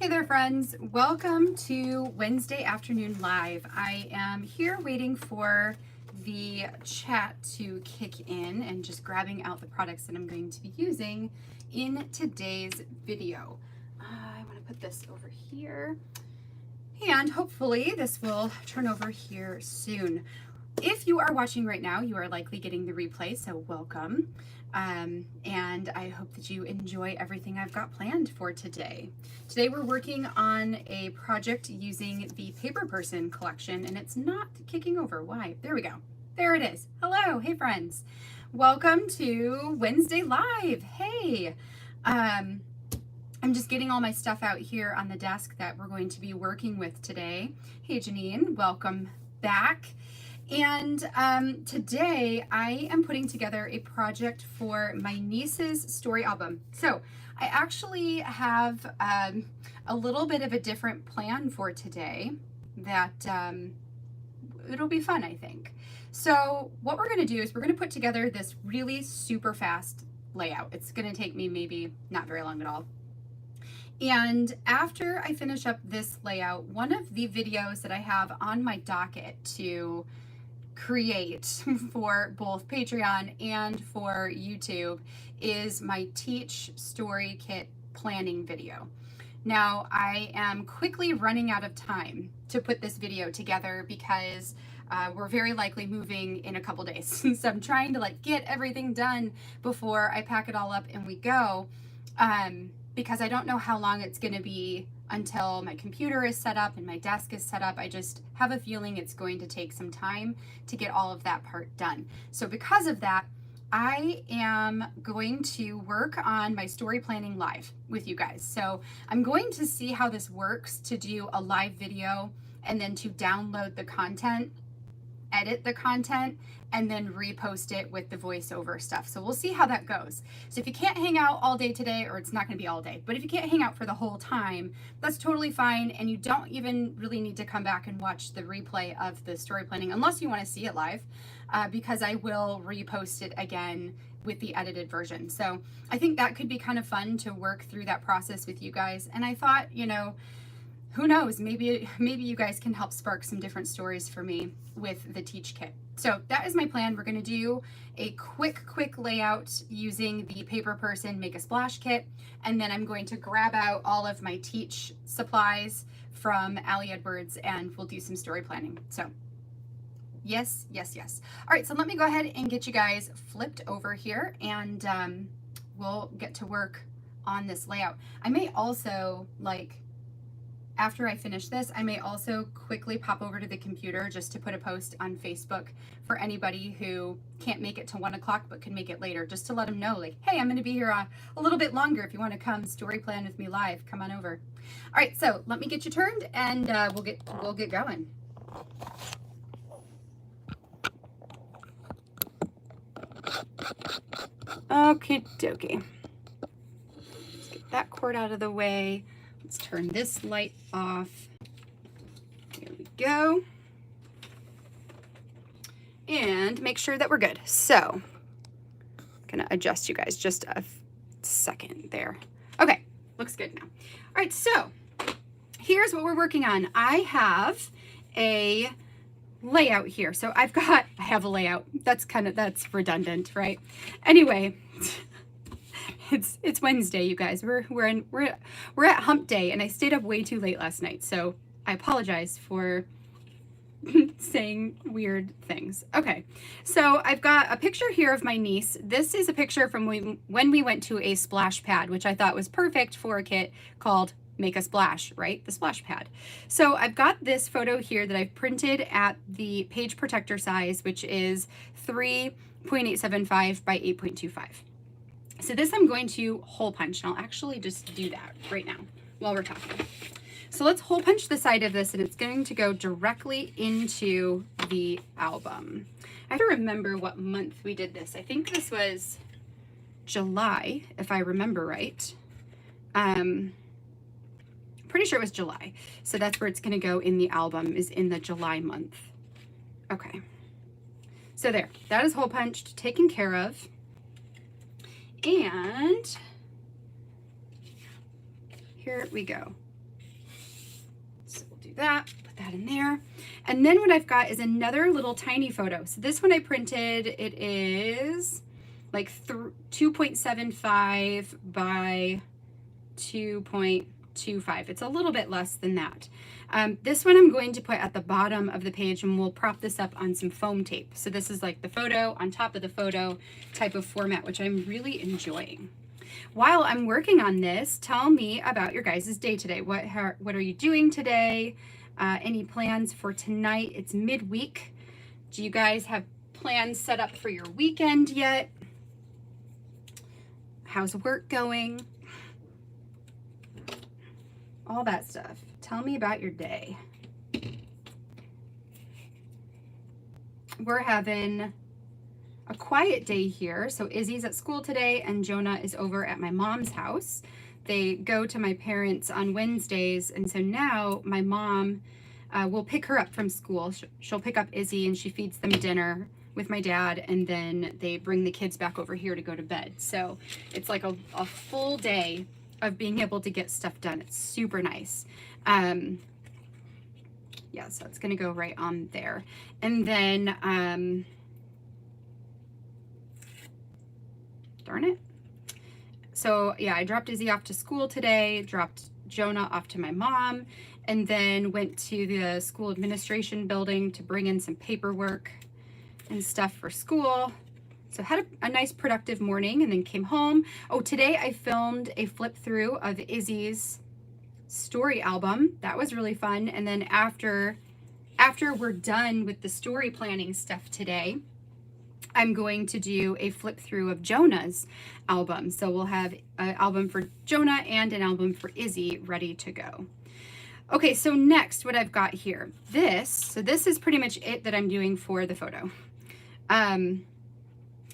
Hey there friends, welcome to Wednesday Afternoon Live. I am here waiting for the chat to kick in and just grabbing out the products that I'm going to be using in today's video. I want to put this over here and hopefully this will turn over here soon. If you are watching right now, you are likely getting the replay, so welcome. And I hope that you enjoy everything I've got planned for today. Today we're working on a project using the Paper Person collection, and it's not kicking over. Why? There we go. There it is. Hello. Hey friends. Welcome to Wednesday Live. Hey. I'm just getting all my stuff out here on the desk that we're going to be working with today. Hey Janine, welcome back. And today I am putting together a project for my niece's story album. So I actually have a little bit of a different plan for today that it'll be fun, I think. So what we're going to do is we're going to put together this really super fast layout. It's going to take me maybe not very long at all. And after I finish up this layout, one of the videos that I have on my docket to create for both Patreon and for YouTube is my Teach Story Kit planning video. Now I am quickly running out of time to put this video together because we're very likely moving in a couple days. So I'm trying to get everything done before I pack it all up and we go, because I don't know how long it's going to be until my computer is set up and my desk is set up. I just have a feeling it's going to take some time to get all of that part done. So because of that, I am going to work on my story planning live with you guys. So I'm going to see how this works to do a live video and then to download the content, edit the content, and then repost it with the voiceover stuff. So we'll see how that goes. So if you can't hang out all day today, or it's not going to be all day, but if you can't hang out for the whole time, that's totally fine. And you don't even really need to come back and watch the replay of the story planning unless you want to see it live, because I will repost it again with the edited version. So I think that could be kind of fun to work through that process with you guys. And I thought, who knows, maybe you guys can help spark some different stories for me with the Teach Kit. So that is my plan. We're going to do a quick layout using the Paper Person Make a Splash Kit, and then I'm going to grab out all of my Teach supplies from Allie Edwards and we'll do some story planning. So yes. All right, so let me go ahead and get you guys flipped over here and we'll get to work on this layout. I may also, after I finish this, I may also quickly pop over to the computer just to put a post on Facebook for anybody who can't make it to 1 o'clock but can make it later, just to let them know, hey, I'm going to be here a little bit longer. If you want to come story plan with me live, come on over. All right, so let me get you turned and we'll get going. Okie dokie. Let's get that cord out of the way. Let's turn this light off. There we go. And make sure that we're good. So I'm gonna adjust you guys just a second there. Okay, looks good now. All right, so here's what we're working on. I have a layout here. So I have a layout. That's redundant, right? Anyway, it's Wednesday, you guys. We're at hump day, and I stayed up way too late last night, so I apologize for saying weird things. Okay, so I've got a picture here of my niece. This is a picture from when we went to a splash pad, which I thought was perfect for a kit called Make a Splash, right? The splash pad. So I've got this photo here that I've printed at the page protector size, which is 3.875 by 8.25. So this I'm going to hole punch, and I'll actually just do that right now while we're talking. So let's hole punch the side of this, and it's going to go directly into the album. I have to remember what month we did this. I think this was July, if I remember right. Pretty sure it was July. So that's where it's going to go in the album, is in the July month. Okay. So there, that is hole punched, taken care of. And here we go. do that, put that in there. And then what I've got is another little tiny photo. So this one I printed, it is like 2.75 by 2.25. It's a little bit less than that. This one I'm going to put at the bottom of the page, and we'll prop this up on some foam tape. So this is like the photo on top of the photo type of format, which I'm really enjoying. While I'm working on this, tell me about your guys' day today. What are you doing today? Any plans for tonight? It's midweek. Do you guys have plans set up for your weekend yet? How's work going? All that stuff. Tell me about your day. We're having a quiet day here. So Izzy's at school today and Jonah is over at my mom's house. They go to my parents on Wednesdays, and so now my mom will pick her up from school. She'll pick up Izzy and she feeds them dinner with my dad, and then they bring the kids back over here to go to bed. So it's like a full day of being able to get stuff done. It's super nice. Yeah, so it's gonna go right on there. And then, darn it. So yeah, I dropped Izzy off to school today, dropped Jonah off to my mom, and then went to the school administration building to bring in some paperwork and stuff for school. So had a nice productive morning and then came home. Oh, today I filmed a flip through of Izzy's story album. That was really fun. And then after we're done with the story planning stuff today, I'm going to do a flip through of Jonah's album. So we'll have an album for Jonah and an album for Izzy ready to go. Okay, so next what I've got here, this is pretty much it that I'm doing for the photo.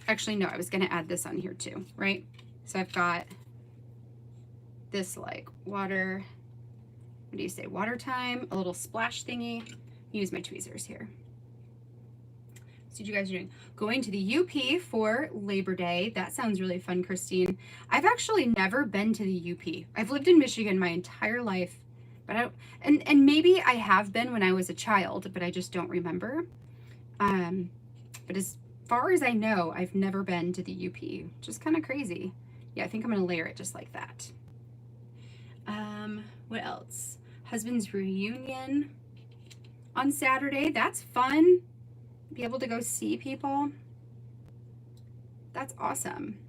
Actually, no, I was gonna add this on here too, right? So I've got this like water, what do you say, water time, a little splash thingy. Use my tweezers here. So what you guys are doing? Going to the UP for Labor Day. That sounds really fun, Christine. I've actually never been to the UP. I've lived in Michigan my entire life, but and maybe I have been when I was a child, but I just don't remember. But as far as I know, I've never been to the UP, which is kind of crazy. Yeah, I think I'm gonna layer it just like that. What else? Husband's reunion on Saturday. That's fun. Be able to go see people. That's awesome.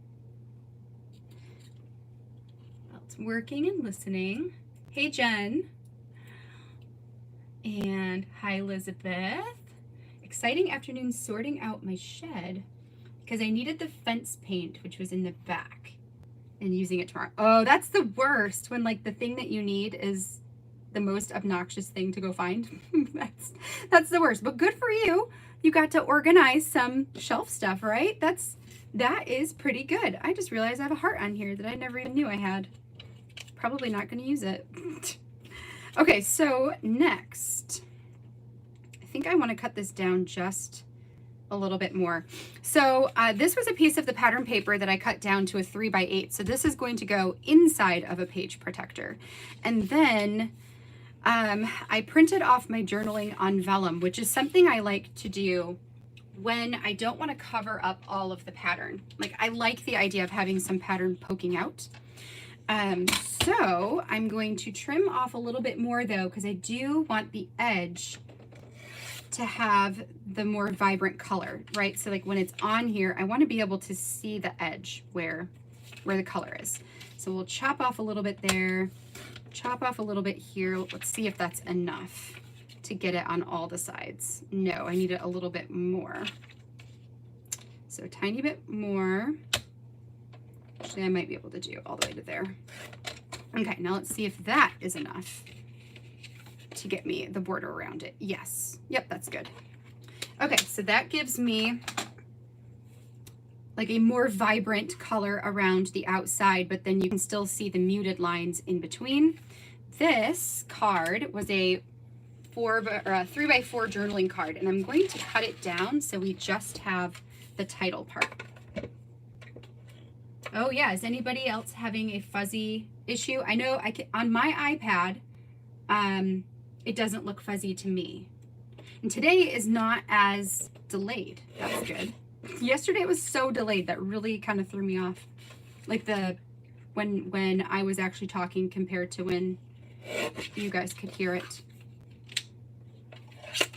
Well, it's working and listening. Hey, Jen. And hi, Elizabeth. Exciting afternoon sorting out my shed because I needed the fence paint, which was in the back, and using it tomorrow. Oh, that's the worst, when like the thing that you need is the most obnoxious thing to go find. That's the worst, but good for you. You got to organize some shelf stuff, right? That is pretty good. I just realized I have a heart on here that I never even knew I had. Probably not going to use it. Okay, so next, I think I want to cut this down just a little bit more. So this was a piece of the pattern paper that I cut down to a 3x8. So this is going to go inside of a page protector. And then I printed off my journaling on vellum, which is something I like to do when I don't want to cover up all of the pattern. Like, I like the idea of having some pattern poking out. So I'm going to trim off a little bit more though, because I do want the edge to have the more vibrant color, right? So like when it's on here, I want to be able to see the edge where the color is. So we'll chop off a little bit there, chop off a little bit here. Let's see if that's enough to get it on all the sides. No, I need it a little bit more. So a tiny bit more. Actually, I might be able to do all the way to there. Okay, now let's see if that is enough to get me the border around it. Yes. Yep, that's good. Okay, so that gives me like a more vibrant color around the outside, but then you can still see the muted lines in between. This card was a 3x4 journaling card, and I'm going to cut it down so we just have the title part. Oh yeah, is anybody else having a fuzzy issue? I know on my iPad, it doesn't look fuzzy to me. And today is not as delayed. That's good. Yesterday it was so delayed that really kind of threw me off. Like when I was actually talking compared to when you guys could hear it.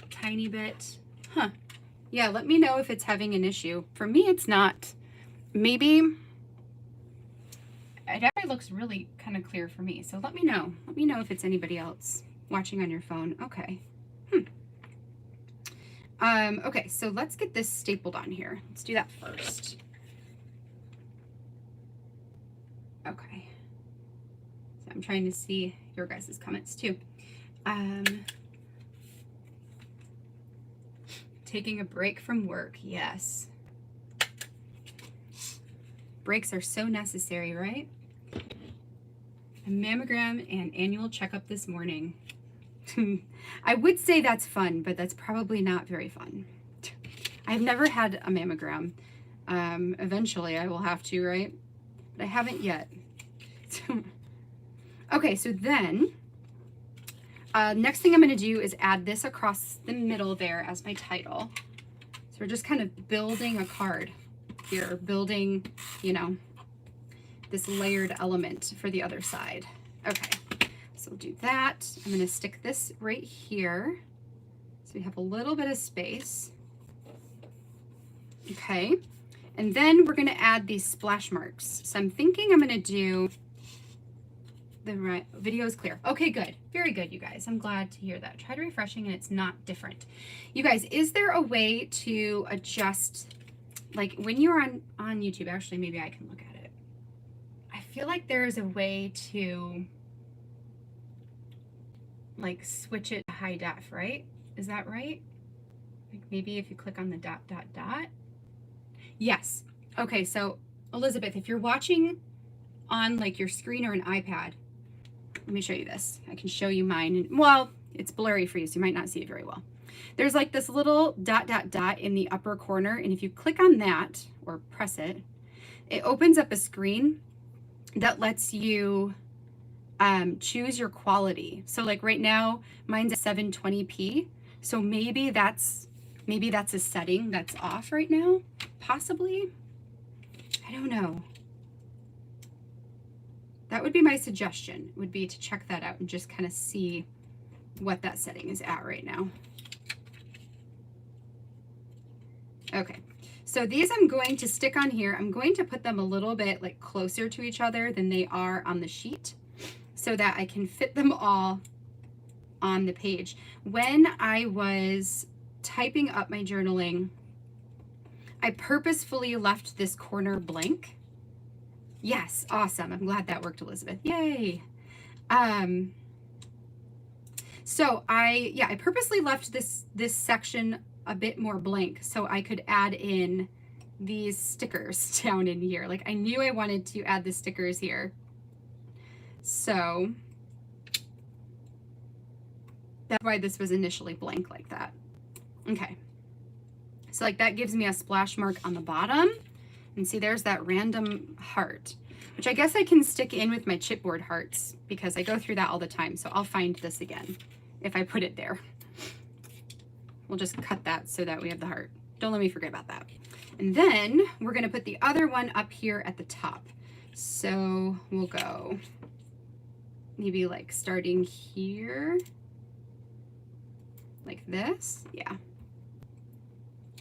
Tiny bit. Huh. Yeah, let me know if it's having an issue. For me, it's not. Maybe it actually looks really kind of clear for me. So let me know. Let me know if it's anybody else watching on your phone. Okay. Okay, so let's get this stapled on here. Let's do that first. Okay. So I'm trying to see your guys' comments too. Taking a break from work, yes. Breaks are so necessary, right? A mammogram and annual checkup this morning. I would say that's fun, but that's probably not very fun. I've never had a mammogram. Eventually I will have to, right? But I haven't yet. Okay, so then next thing I'm going to do is add this across the middle there as my title. So we're just kind of building a card here, building, you know, this layered element for the other side. Okay. So we'll do that. I'm going to stick this right here. So we have a little bit of space. Okay. And then we're going to add these splash marks. So I'm thinking I'm going to do the right video is clear. Okay, good. Very good, you guys. I'm glad to hear that. Try to refreshing and it's not different. You guys, is there a way to adjust, like when you're on YouTube, actually, maybe I can look at it. I feel like there is a way to like switch it to high def, right? Is that right? Like maybe if you click on the dot, dot, dot. Yes. Okay, so Elizabeth, if you're watching on like your screen or an iPad, let me show you this. I can show you mine. Well, it's blurry for you, so you might not see it very well. There's like this little dot, dot, dot in the upper corner, and if you click on that or press it, it opens up a screen that lets you choose your quality. So like right now, mine's at 720p. So maybe that's a setting that's off right now, possibly. I don't know. That would be my suggestion, would be to check that out and just kind of see what that setting is at right now. Okay, so these I'm going to stick on here. I'm going to put them a little bit like closer to each other than they are on the sheet so that I can fit them all on the page. When I was typing up my journaling, I purposefully left this corner blank. Yes, awesome. I'm glad that worked, Elizabeth. Yay. So I purposely left this section a bit more blank so I could add in these stickers down in here. Like I knew I wanted to add the stickers here. So that's why this was initially blank like that. Okay. So like that gives me a splash mark on the bottom. And see, there's that random heart, which I guess I can stick in with my chipboard hearts because I go through that all the time. So I'll find this again if I put it there. We'll just cut that so that we have the heart. Don't let me forget about that. And then we're going to put the other one up here at the top. So we'll go maybe like starting here, like this. Yeah,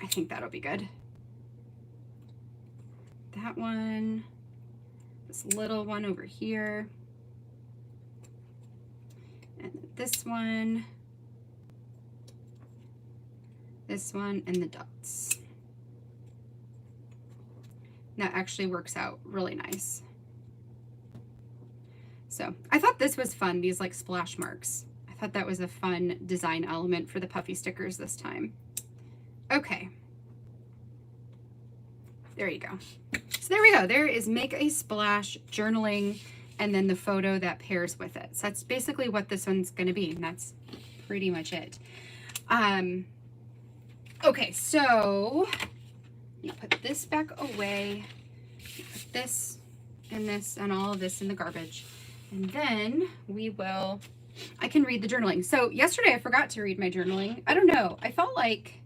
I think that'll be good. That one, this little one over here, and this one, and the dots. That actually works out really nice. So I thought this was fun, these like splash marks. I thought that was a fun design element for the puffy stickers this time. Okay. There you go. So there we go. There is make a splash journaling and then the photo that pairs with it. So that's basically what this one's going to be. And that's pretty much it. Okay, so you put this back away, put this and all of this in the garbage. And then we will I can read the journaling. So yesterday I forgot to read my journaling. I don't know. I felt like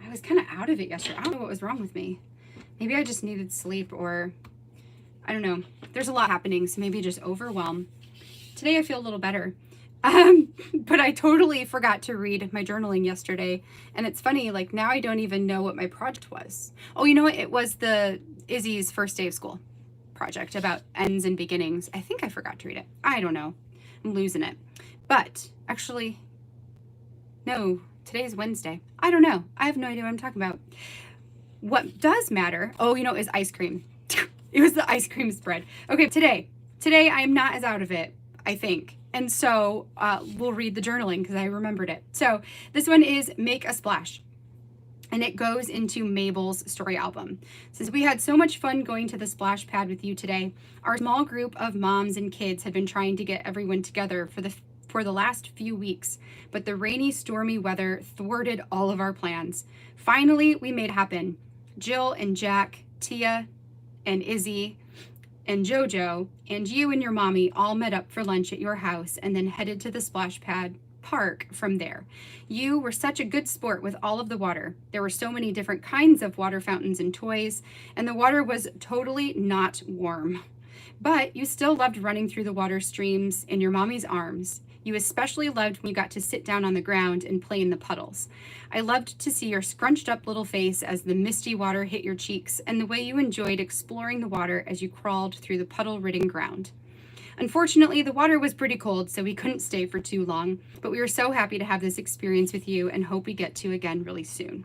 I was kind of out of it yesterday. I don't know what was wrong with me. Maybe I just needed sleep, or I don't know. There's a lot happening, so maybe just overwhelm. Today I feel a little better. But I totally forgot to read my journaling yesterday. And it's funny, like now I don't even know what my project was. Oh, you know what? It was the Izzy's first day of school project about ends and beginnings. I think I forgot to read it. I don't know. I'm losing it. But actually, no, today's Wednesday. I don't know. I have no idea what I'm talking about. What does matter, oh, you know, is ice cream. It was the ice cream spread. Okay, today I am not as out of it, I think. And so we'll read the journaling because I remembered it. So this one is Make a Splash. And it goes into Mabel's story album. Since we had so much fun going to the splash pad with you today, our small group of moms and kids had been trying to get everyone together for the last few weeks, but the rainy, stormy weather thwarted all of our plans. Finally, we made it happen. Jill and Jack, Tia and Izzy and Jojo and you and your mommy all met up for lunch at your house and then headed to the splash pad park from there. You were such a good sport with all of the water. There were so many different kinds of water fountains and toys, and the water was totally not warm. But you still loved running through the water streams in your mommy's arms. You especially loved when you got to sit down on the ground and play in the puddles. I loved to see your scrunched up little face as the misty water hit your cheeks, and the way you enjoyed exploring the water as you crawled through the puddle-ridden ground. Unfortunately, the water was pretty cold, so we couldn't stay for too long, but we were so happy to have this experience with you and hope we get to again really soon.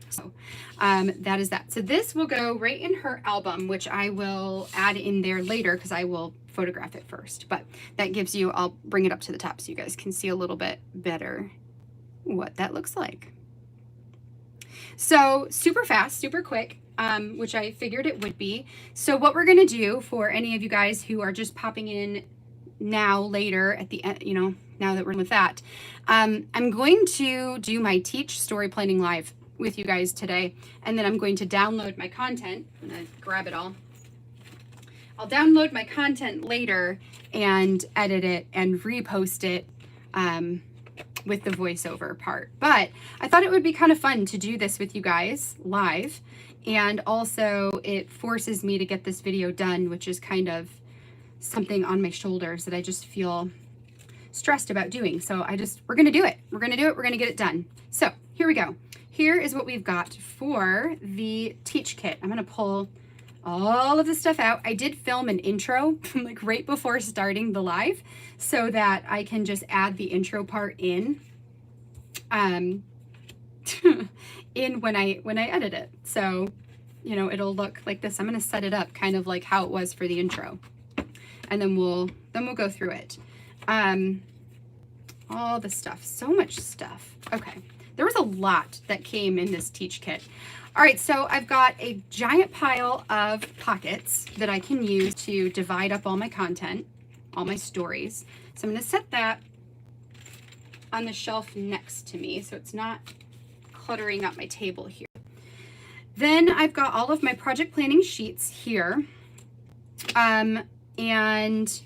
So that is that. So this will go right in her album, which I will add in there later because I will photograph it first. But that gives you, I'll bring it up to the top so you guys can see a little bit better what that looks like. So super fast, super quick. Which I figured it would be. So what we're going to do for any of you guys who are just popping in now, later at the end, you know, now that we're done with that, I'm going to do my Teach Story Planning Live with you guys today. And then I'm going to download my content. I'm going to grab it all. I'll download my content later and edit it and repost it with the voiceover part. But I thought it would be kind of fun to do this with you guys live. And also it forces me to get this video done, which is kind of something on my shoulders that I just feel stressed about doing. So we're going to do it. We're going to do it. We're going to get it done. So here we go. Here is what we've got for the Teach Kit. I'm going to pull all of the stuff out. I did film an intro like right before starting the live so that I can just add the intro part in. When I edit it. So, you know, it'll look like this. I'm going to set it up kind of like how it was for the intro. And then we'll go through it. All the stuff, so much stuff. Okay. There was a lot that came in this Teach Kit. All right, so I've got a giant pile of pockets that I can use to divide up all my content, all my stories. So I'm going to set that on the shelf next to me so it's not cluttering up my table here. Then I've got all of my project planning sheets here. And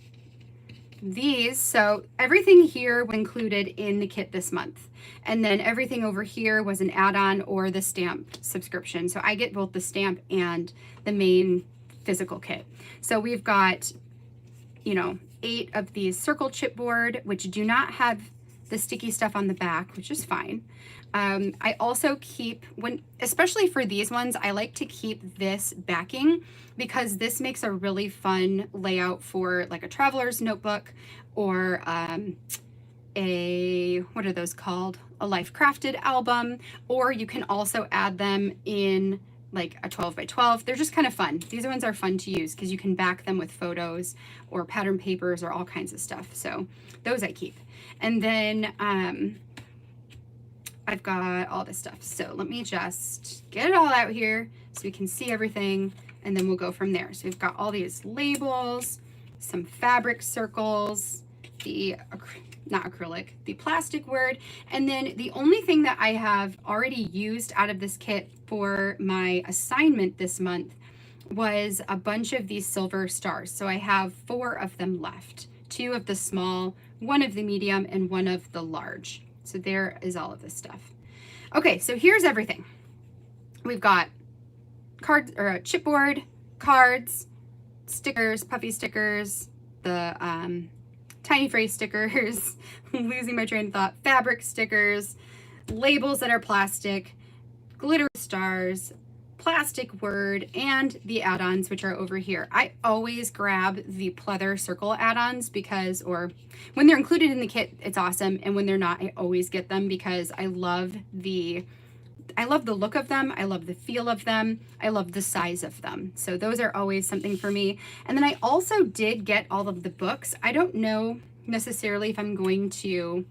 these, so everything here was included in the kit this month. And then everything over here was an add-on or the stamp subscription. So I get both the stamp and the main physical kit. So we've got, you know, 8 of these circle chipboard, which do not have the sticky stuff on the back, which is fine. I also keep, especially for these ones, I like to keep this backing because this makes a really fun layout for like a traveler's notebook or what are those called? A Life Crafted album, or you can also add them in like a 12 by 12. They're just kind of fun. These ones are fun to use because you can back them with photos or pattern papers or all kinds of stuff. So those I keep. And then I've got all this stuff. So let me just get it all out here so we can see everything, and then we'll go from there. So we've got all these labels, some fabric circles, the plastic word, and then the only thing that I have already used out of this kit for my assignment this month was a bunch of these silver stars. So I have 4 of them left 2 of the small, 1 of the medium, and 1 of the large. So there is all of this stuff. Okay, so here's everything. We've got cards or a chipboard, cards, stickers, puffy stickers, the tiny phrase stickers, losing my train of thought, fabric stickers, labels that are plastic, glitter stars, plastic word, and the add-ons, which are over here. I always grab the pleather circle add-ons because, or when they're included in the kit, it's awesome. And when they're not, I always get them because I love the look of them. I love the feel of them. I love the size of them. So those are always something for me. And then I also did get all of the books. I don't know necessarily if I'm going to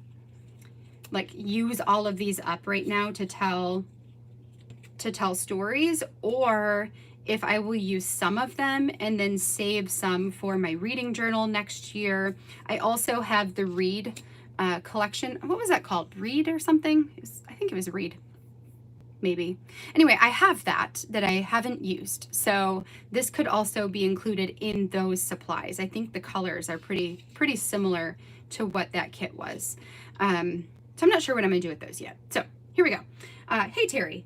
like use all of these up right now to tell stories, or if I will use some of them and then save some for my reading journal next year. I also have the Read collection. What was that called? Read or something? I think it was Read. Maybe. Anyway, I have that I haven't used. So this could also be included in those supplies. I think the colors are pretty similar to what that kit was. So I'm not sure what I'm gonna do with those yet. So here we go. Hey, Terry.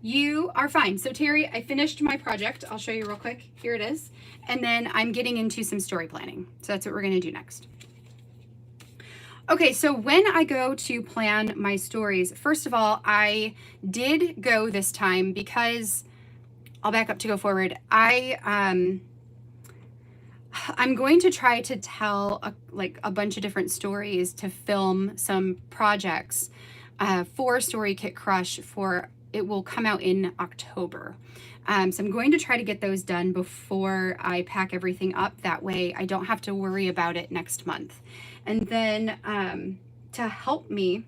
You are fine. So Terry, I finished my project. I'll show you real quick. Here it is. And then I'm getting into some story planning. So that's what we're gonna do next. Okay, so when I go to plan my stories, first of all, I did go this time because, I'll back up to go forward. I'm going to try to tell a bunch of different stories to film some projects for Story Kit Crush it will come out in October. So I'm going to try to get those done before I pack everything up. That way I don't have to worry about it next month. And then to help me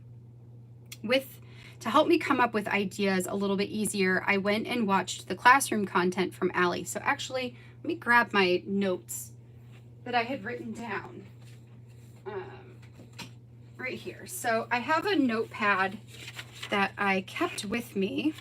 come up with ideas a little bit easier, I went and watched the classroom content from Allie. So actually, let me grab my notes that I had written down right here. So I have a notepad that I kept with me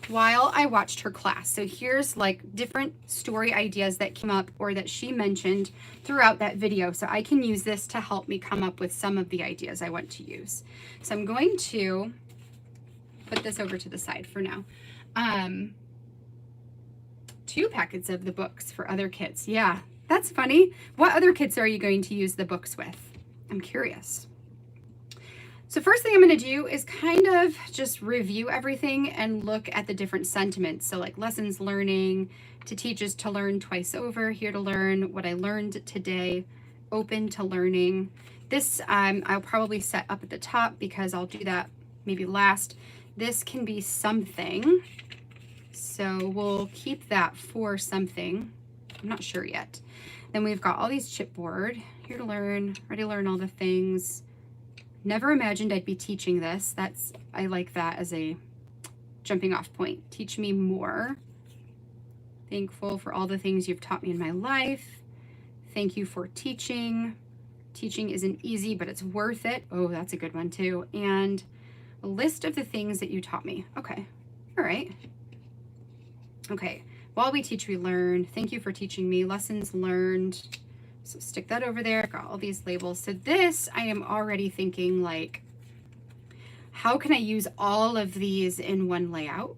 while I watched her class. So here's like different story ideas that came up or that she mentioned throughout that video. So I can use this to help me come up with some of the ideas I want to use. So I'm going to put this over to the side for now. 2 packets of the books for other kits. Yeah, that's funny. What other kits are you going to use the books with? I'm curious. So first thing I'm going to do is kind of just review everything and look at the different sentiments. So like lessons learning, to teach is to learn twice over, here to learn, what I learned today, open to learning. This I'll probably set up at the top because I'll do that maybe last. This can be something. So we'll keep that for something. I'm not sure yet. Then we've got all these chipboard, here to learn, ready to learn all the things. Never imagined I'd be teaching this. I like that as a jumping off point. Teach me more. Thankful for all the things you've taught me in my life. Thank you for teaching. Teaching isn't easy, but it's worth it. Oh, that's a good one too. And a list of the things that you taught me. Okay, all right. Okay, while we teach, we learn. Thank you for teaching me. Lessons learned. So stick that over there, got all these labels. So this, I am already thinking like, how can I use all of these in one layout?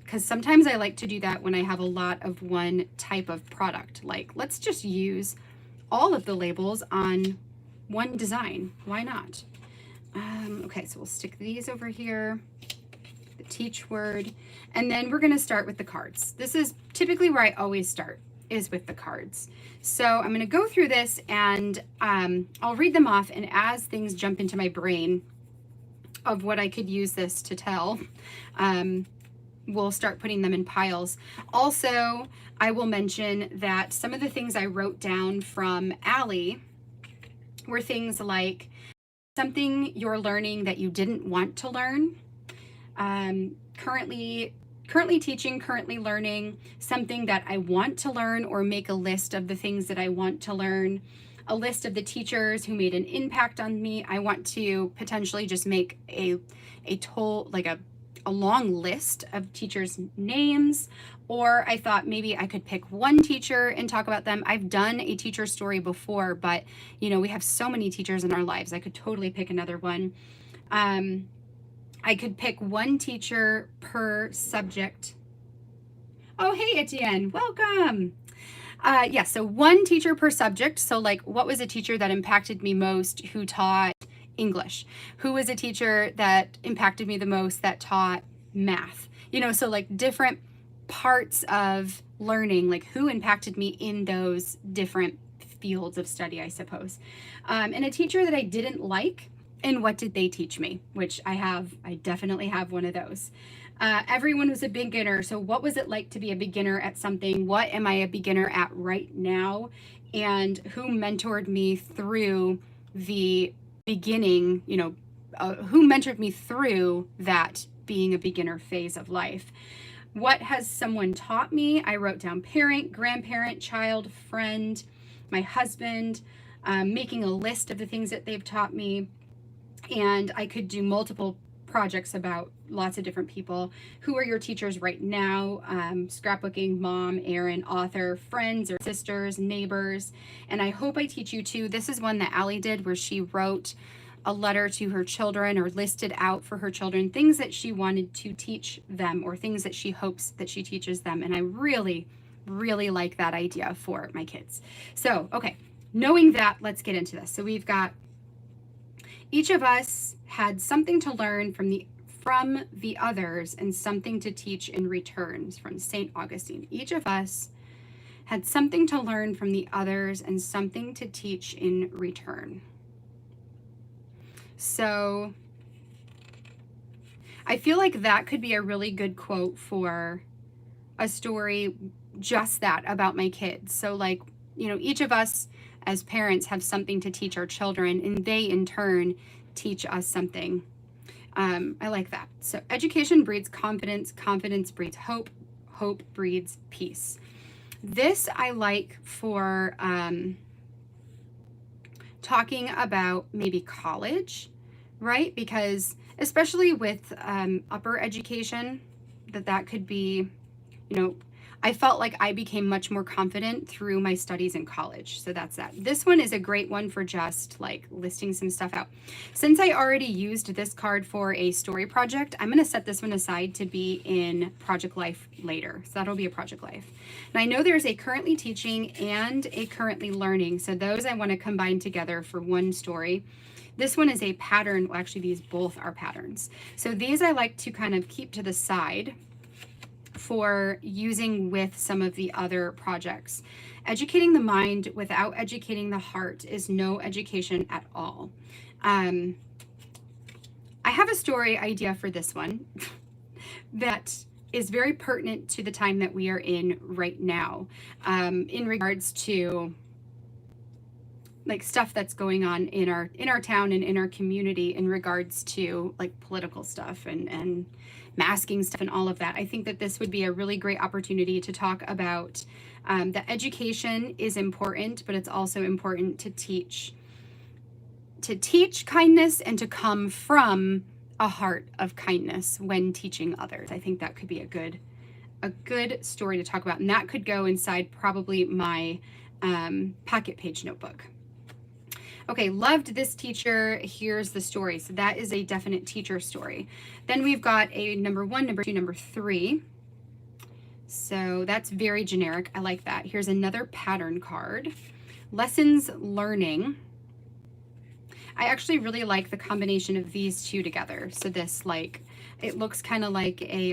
Because sometimes I like to do that when I have a lot of one type of product. Like, let's just use all of the labels on one design. Why not? Okay, so we'll stick these over here, the teach word, and then we're gonna start with the cards. This is typically where I always start, is with the cards. So I'm going to go through this and I'll read them off, and as things jump into my brain of what I could use this to tell, we'll start putting them in piles. Also, I will mention that some of the things I wrote down from Allie were things like something you're learning that you didn't want to learn, currently teaching, currently learning, something that I want to learn, or make a list of the things that I want to learn, a list of the teachers who made an impact on me. I want to potentially just make a a long list of teachers' names, or I thought maybe I could pick one teacher and talk about them. I've done a teacher story before, but you know, we have so many teachers in our lives. I could totally pick another one. I could pick one teacher per subject. Oh, hey, Etienne, welcome. Yeah, so one teacher per subject. So like, what was a teacher that impacted me most who taught English? Who was a teacher that impacted me the most that taught math? You know, so like different parts of learning, like who impacted me in those different fields of study, I suppose. And a teacher that I didn't like, and what did they teach me? Which I definitely have one of those. Everyone was a beginner. So what was it like to be a beginner at something? What am I a beginner at right now? And who mentored me through the beginning, you know, who mentored me through that being a beginner phase of life? What has someone taught me? I wrote down parent, grandparent, child, friend, my husband, making a list of the things that they've taught me. And I could do multiple projects about lots of different people. Who are your teachers right now? Scrapbooking, mom, Erin, author, friends or sisters, neighbors. And I hope I teach you too. This is one that Allie did where she wrote a letter to her children or listed out for her children things that she wanted to teach them or things that she hopes that she teaches them. And I really, really like that idea for my kids. So, okay, knowing that, let's get into this. So we've got each of us had something to learn from the others and something to teach in return, from St. Augustine. Each of us had something to learn from the others and something to teach in return. So I feel like that could be a really good quote for a story, just that, about my kids. So like, you know, each of us as parents have something to teach our children, and they in turn teach us something. I like that. So education breeds confidence, confidence breeds hope, hope breeds peace. This I like for talking about maybe college, right? Because especially with upper education, that could be, you know, I felt like I became much more confident through my studies in college. So that's that. This one is a great one for just like listing some stuff out. Since I already used this card for a story project, I'm going to set this one aside to be in Project Life later. So that'll be a Project Life. And I know there's a currently teaching and a currently learning. So those I want to combine together for one story. This one is a pattern. Well, actually, these both are patterns. So these I like to kind of keep to the side for using with some of the other projects. Educating the mind without educating the heart is no education at all. I have a story idea for this one that is very pertinent to the time that we are in right now, in regards to like stuff that's going on in our town and in our community in regards to like political stuff and masking stuff and all of that. I think that this would be a really great opportunity to talk about that education is important, but it's also important to teach kindness and to come from a heart of kindness when teaching others. I think that could be a good story to talk about, and that could go inside probably my pocket page notebook. Okay, loved this teacher. Here's the story. So that is a definite teacher story. Then we've got a number 1, number 2, number 3. So that's very generic. I like that. Here's another pattern card. Lessons learning. I actually really like the combination of these two together. So this, like, it looks kind of like a,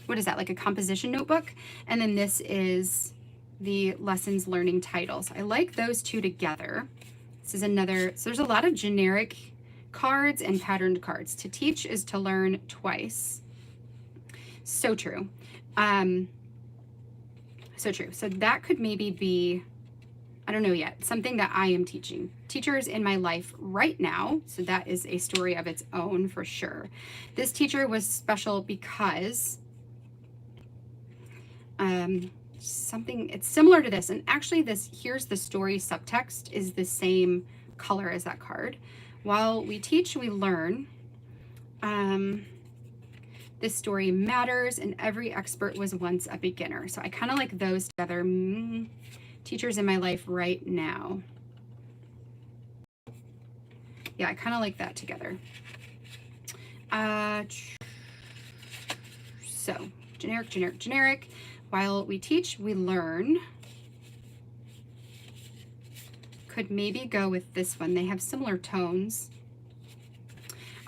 what is that? Like a composition notebook. And then this is the lessons learning titles. I like those two together. This is another, so there's a lot of generic cards and patterned cards. To teach is to learn twice. So true. So true. So that could maybe be, I don't know yet, something that I am teaching. Teachers in my life right now. So that is a story of its own for sure. This teacher was special because something, it's similar to this, and actually this, here's the story subtext is the same color as that card. While we teach, we learn. This story matters, and every expert was once a beginner. So I kind of like those together. Teachers in my life right now. Yeah, I kind of like that together. So generic, generic, generic. While we teach, we learn. Could maybe go with this one. They have similar tones.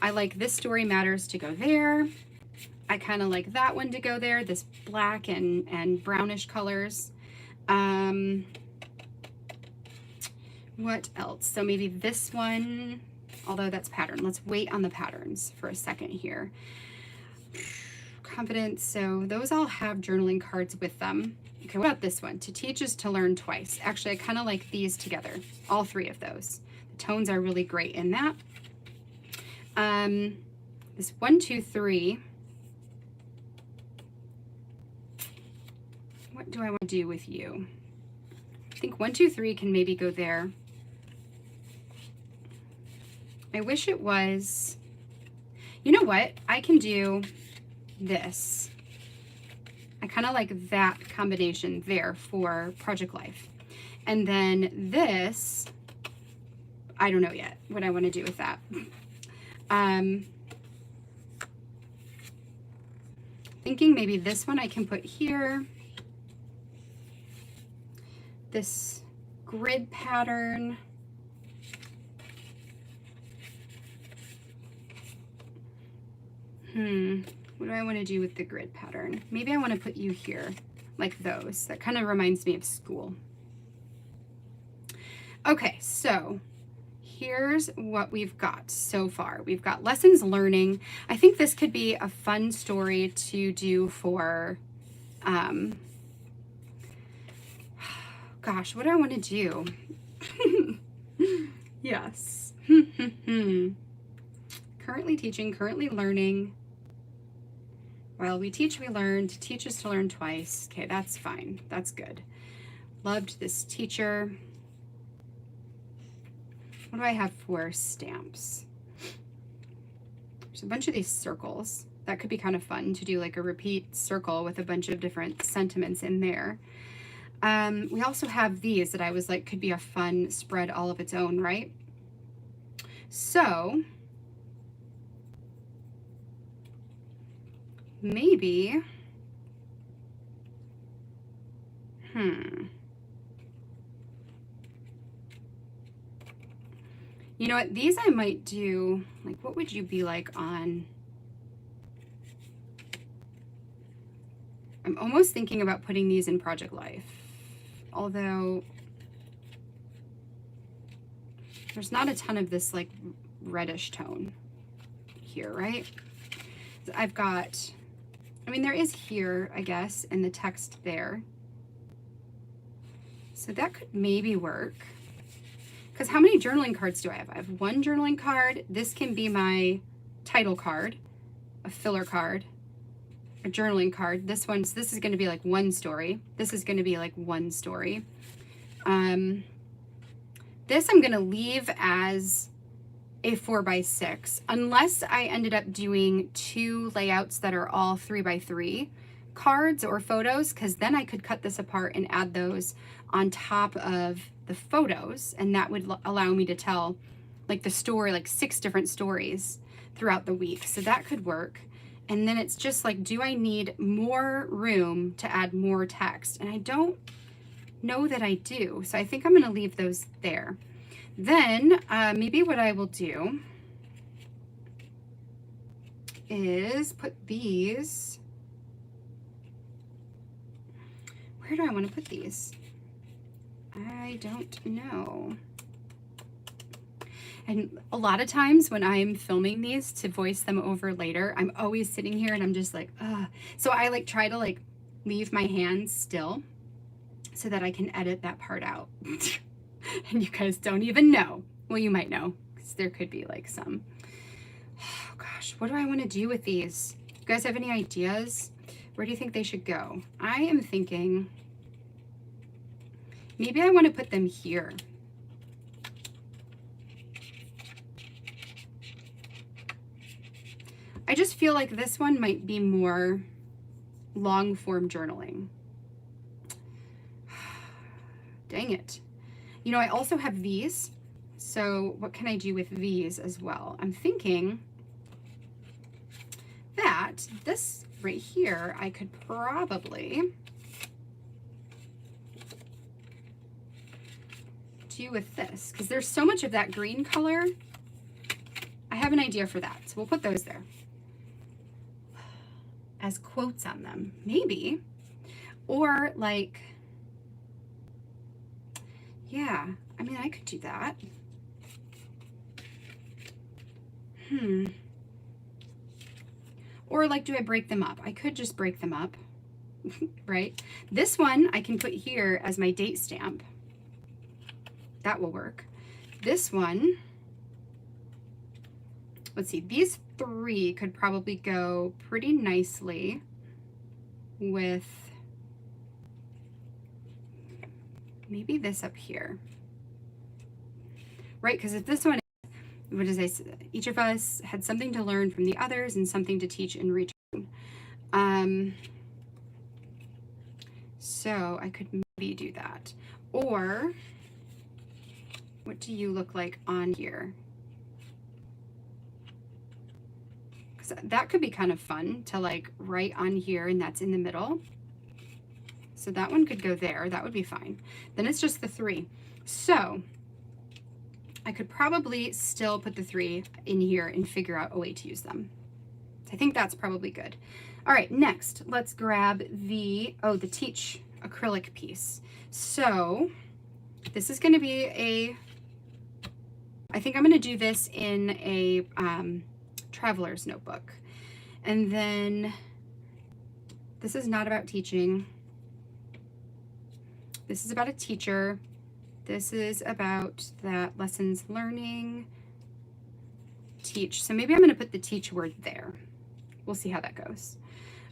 I like this story matters to go there. I kind of like that one to go there, this black and brownish colors. What else? So maybe this one, although that's pattern. Let's wait on the patterns for a second here. Confidence, so those all have journaling cards with them. Okay, what about this one? To teach is to learn twice. Actually, I kind of like these together, all three of those. The tones are really great in that. This 1, 2, 3. What do I want to do with you? I think 1, 2, 3 can maybe go there. I wish it was, you know what? I can do this. I kind of like that combination there for Project Life. And then this, I don't know yet what I want to do with that. Thinking maybe this one I can put here. This grid pattern. What do I want to do with the grid pattern? Maybe I want to put you here, like those. That kind of reminds me of school. Okay, so here's what we've got so far. We've got lessons learning. I think this could be a fun story to do for, gosh, what do I want to do? Yes. Currently teaching, currently learning. While we teach, we learn. To teach is to learn twice. Okay, that's fine. That's good. Loved this teacher. What do I have for stamps? There's a bunch of these circles. That could be kind of fun to do, like a repeat circle with a bunch of different sentiments in there. We also have these that I was like could be a fun spread all of its own, right? So maybe, you know what, these I might do, like what would you be like on, I'm almost thinking about putting these in Project Life, although there's not a ton of this like reddish tone here, right? I've got, I mean, there is here, I guess, and the text there. So that could maybe work. Because how many journaling cards do I have? I have one journaling card. This can be my title card, a filler card, a journaling card. This is going to be like one story. This is going to be like one story. This I'm going to leave as a 4x6, unless I ended up doing 2 layouts that are all 3x3 cards or photos, because then I could cut this apart and add those on top of the photos, and that would allow me to tell like the story, like 6 different stories throughout the week. So that could work. And then it's just like, do I need more room to add more text? And I don't know that I do. So I think I'm going to leave those there. Then maybe what I will do is put these, where do I want to put these? I don't know. And a lot of times when I'm filming these to voice them over later, I'm always sitting here and I'm just like, ugh. So I like try to like leave my hands still so that I can edit that part out. And you guys don't even know. Well, you might know, because there could be like some. Oh gosh, what do I want to do with these? You guys have any ideas? Where do you think they should go? I am thinking maybe I want to put them here. I just feel like this one might be more long form journaling. Dang it. You know, I also have these. So what can I do with these as well? I'm thinking that this right here, I could probably do with this, because there's so much of that green color. I have an idea for that. So we'll put those there as quotes on them, maybe. Or like, yeah, I mean, I could do that. Or like, do I break them up? I could just break them up, right? This one I can put here as my date stamp. That will work. This one, let's see, these three could probably go pretty nicely with maybe this up here, right? Because if this one, what does I say? Each of us had something to learn from the others and something to teach in return. So I could maybe do that. Or what do you look like on here? Because that could be kind of fun to like write on here, and that's in the middle. So that one could go there. That would be fine. Then it's just the three. So I could probably still put the three in here and figure out a way to use them. I think that's probably good. All right, next, let's grab the Teach acrylic piece. So this is gonna be I think I'm gonna do this in a traveler's notebook. And then this is not about teaching. This is about a teacher. This is about that lessons learning, teach. So maybe I'm gonna put the teach word there. We'll see how that goes.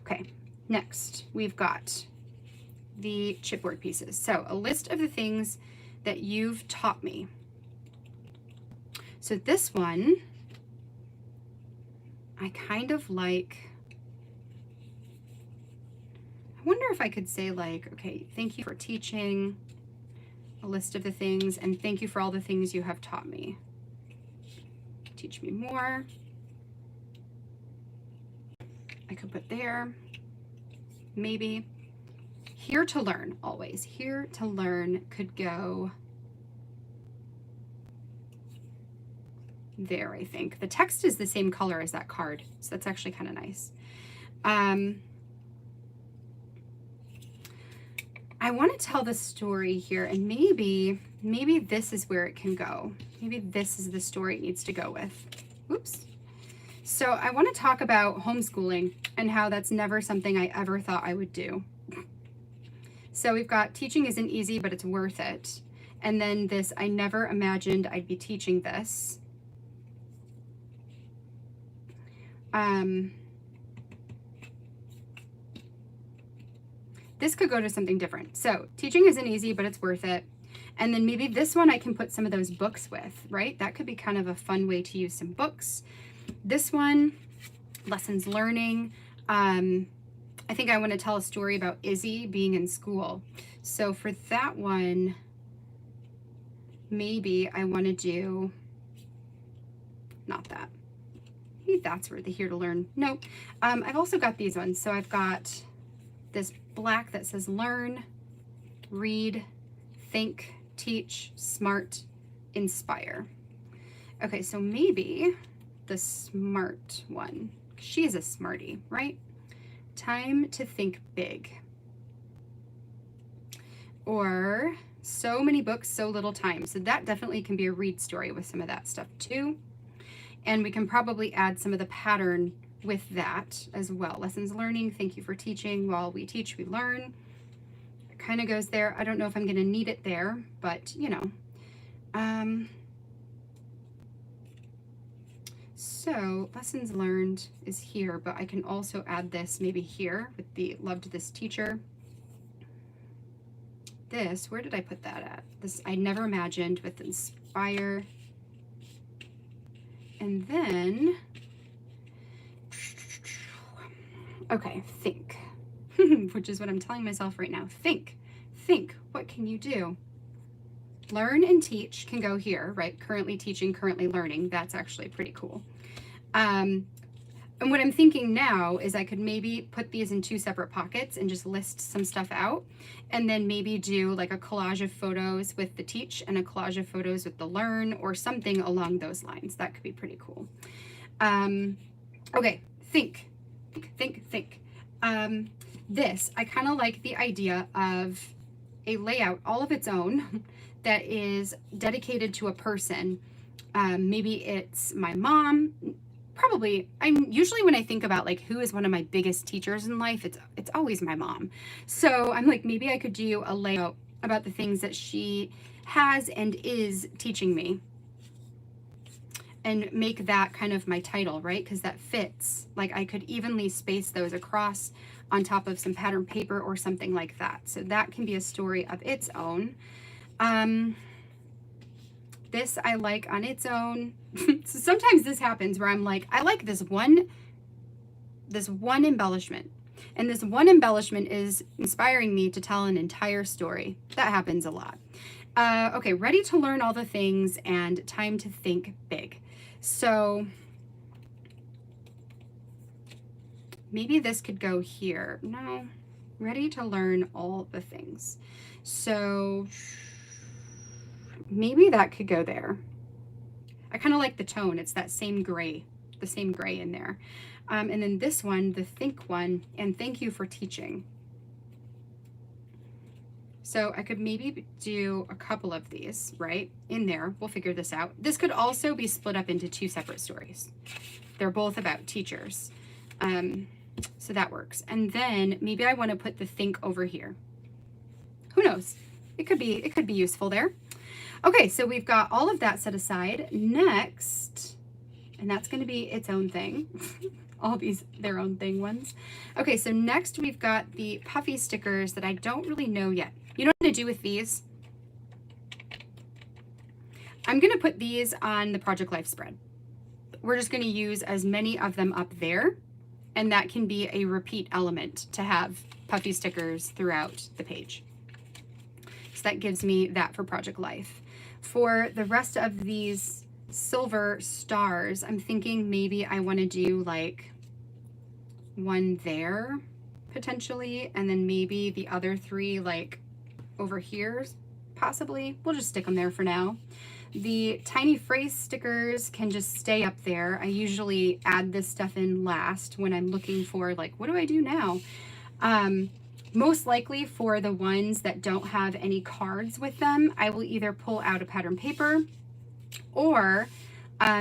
Okay, next we've got the chipboard pieces. So a list of the things that you've taught me. So this one, I kind of like, I wonder if I could say like, okay, thank you for teaching, a list of the things, and thank you for all the things you have taught me. Teach me more. I could put there, maybe. Here to learn, always. Here to learn could go there, I think. The text is the same color as that card, so that's actually kind of nice. I want to tell the story here, and maybe this is where it can go. Maybe this is the story it needs to go with. Oops. So I want to talk about homeschooling and how that's never something I ever thought I would do. So we've got teaching isn't easy, but it's worth it. And then this, I never imagined I'd be teaching this. This could go to something different. So teaching isn't easy, but it's worth it. And then maybe this one I can put some of those books with, right? That could be kind of a fun way to use some books. This one, lessons learning. I think I want to tell a story about Izzy being in school. So for that one, maybe I want to do, not that. Maybe that's where the here to learn. Nope. I've also got these ones. So I've got this black that says learn, read, think, teach, smart, inspire. Okay, so maybe the smart one. She is a smarty, right? Time to think big. Or so many books, so little time. So that definitely can be a read story with some of that stuff too. And we can probably add some of the pattern with that as well. Lessons learning, thank you for teaching. While we teach, we learn. It kind of goes there. I don't know if I'm gonna need it there, but you know. So lessons learned is here, but I can also add this maybe here with the loved this teacher. This, where did I put that at? This I never imagined with inspire. And then Okay, think, which is what I'm telling myself right now. Think, what can you do? Learn and teach can go here, right? Currently teaching, currently learning. That's actually pretty cool. And what I'm thinking now is I could maybe put these in 2 separate pockets and just list some stuff out, and then maybe do like a collage of photos with the teach and a collage of photos with the learn, or something along those lines. That could be pretty cool. Okay, think. This, I kind of like the idea of a layout all of its own that is dedicated to a person. Maybe it's my mom. Probably, usually when I think about like who is one of my biggest teachers in life, it's always my mom. So I'm like, maybe I could do a layout about the things that she has and is teaching me, and make that kind of my title, right? Because that fits. Like I could evenly space those across on top of some pattern paper or something like that. So that can be a story of its own. This I like on its own. So sometimes this happens where I'm like, I like this one embellishment. And this one embellishment is inspiring me to tell an entire story. That happens a lot. Okay, ready to learn all the things and time to think big. So maybe this could go here. No, ready to learn all the things. So maybe that could go there. I kind of like the tone. It's that same gray, the same gray in there. And then this one, the think one, and thank you for teaching. So I could maybe do a couple of these, right, in there. We'll figure this out. This could also be split up into 2 separate stories. They're both about teachers. So that works. And then maybe I want to put the think over here. Who knows? It could be useful there. Okay, so we've got all of that set aside. Next, and that's going to be its own thing. All these their own thing ones. Okay, so next we've got the puffy stickers that I don't really know yet. You know what I'm going to do with these? I'm going to put these on the Project Life spread. We're just going to use as many of them up there, and that can be a repeat element to have puffy stickers throughout the page. So that gives me that for Project Life. For the rest of these silver stars, I'm thinking maybe I want to do like one there potentially, and then maybe the other 3 like over here possibly. We'll just stick them there for now. The tiny phrase stickers can just stay up there. I usually add this stuff in last when I'm looking for like, what do I do now? Most likely for the ones that don't have any cards with them, I will either pull out a pattern paper or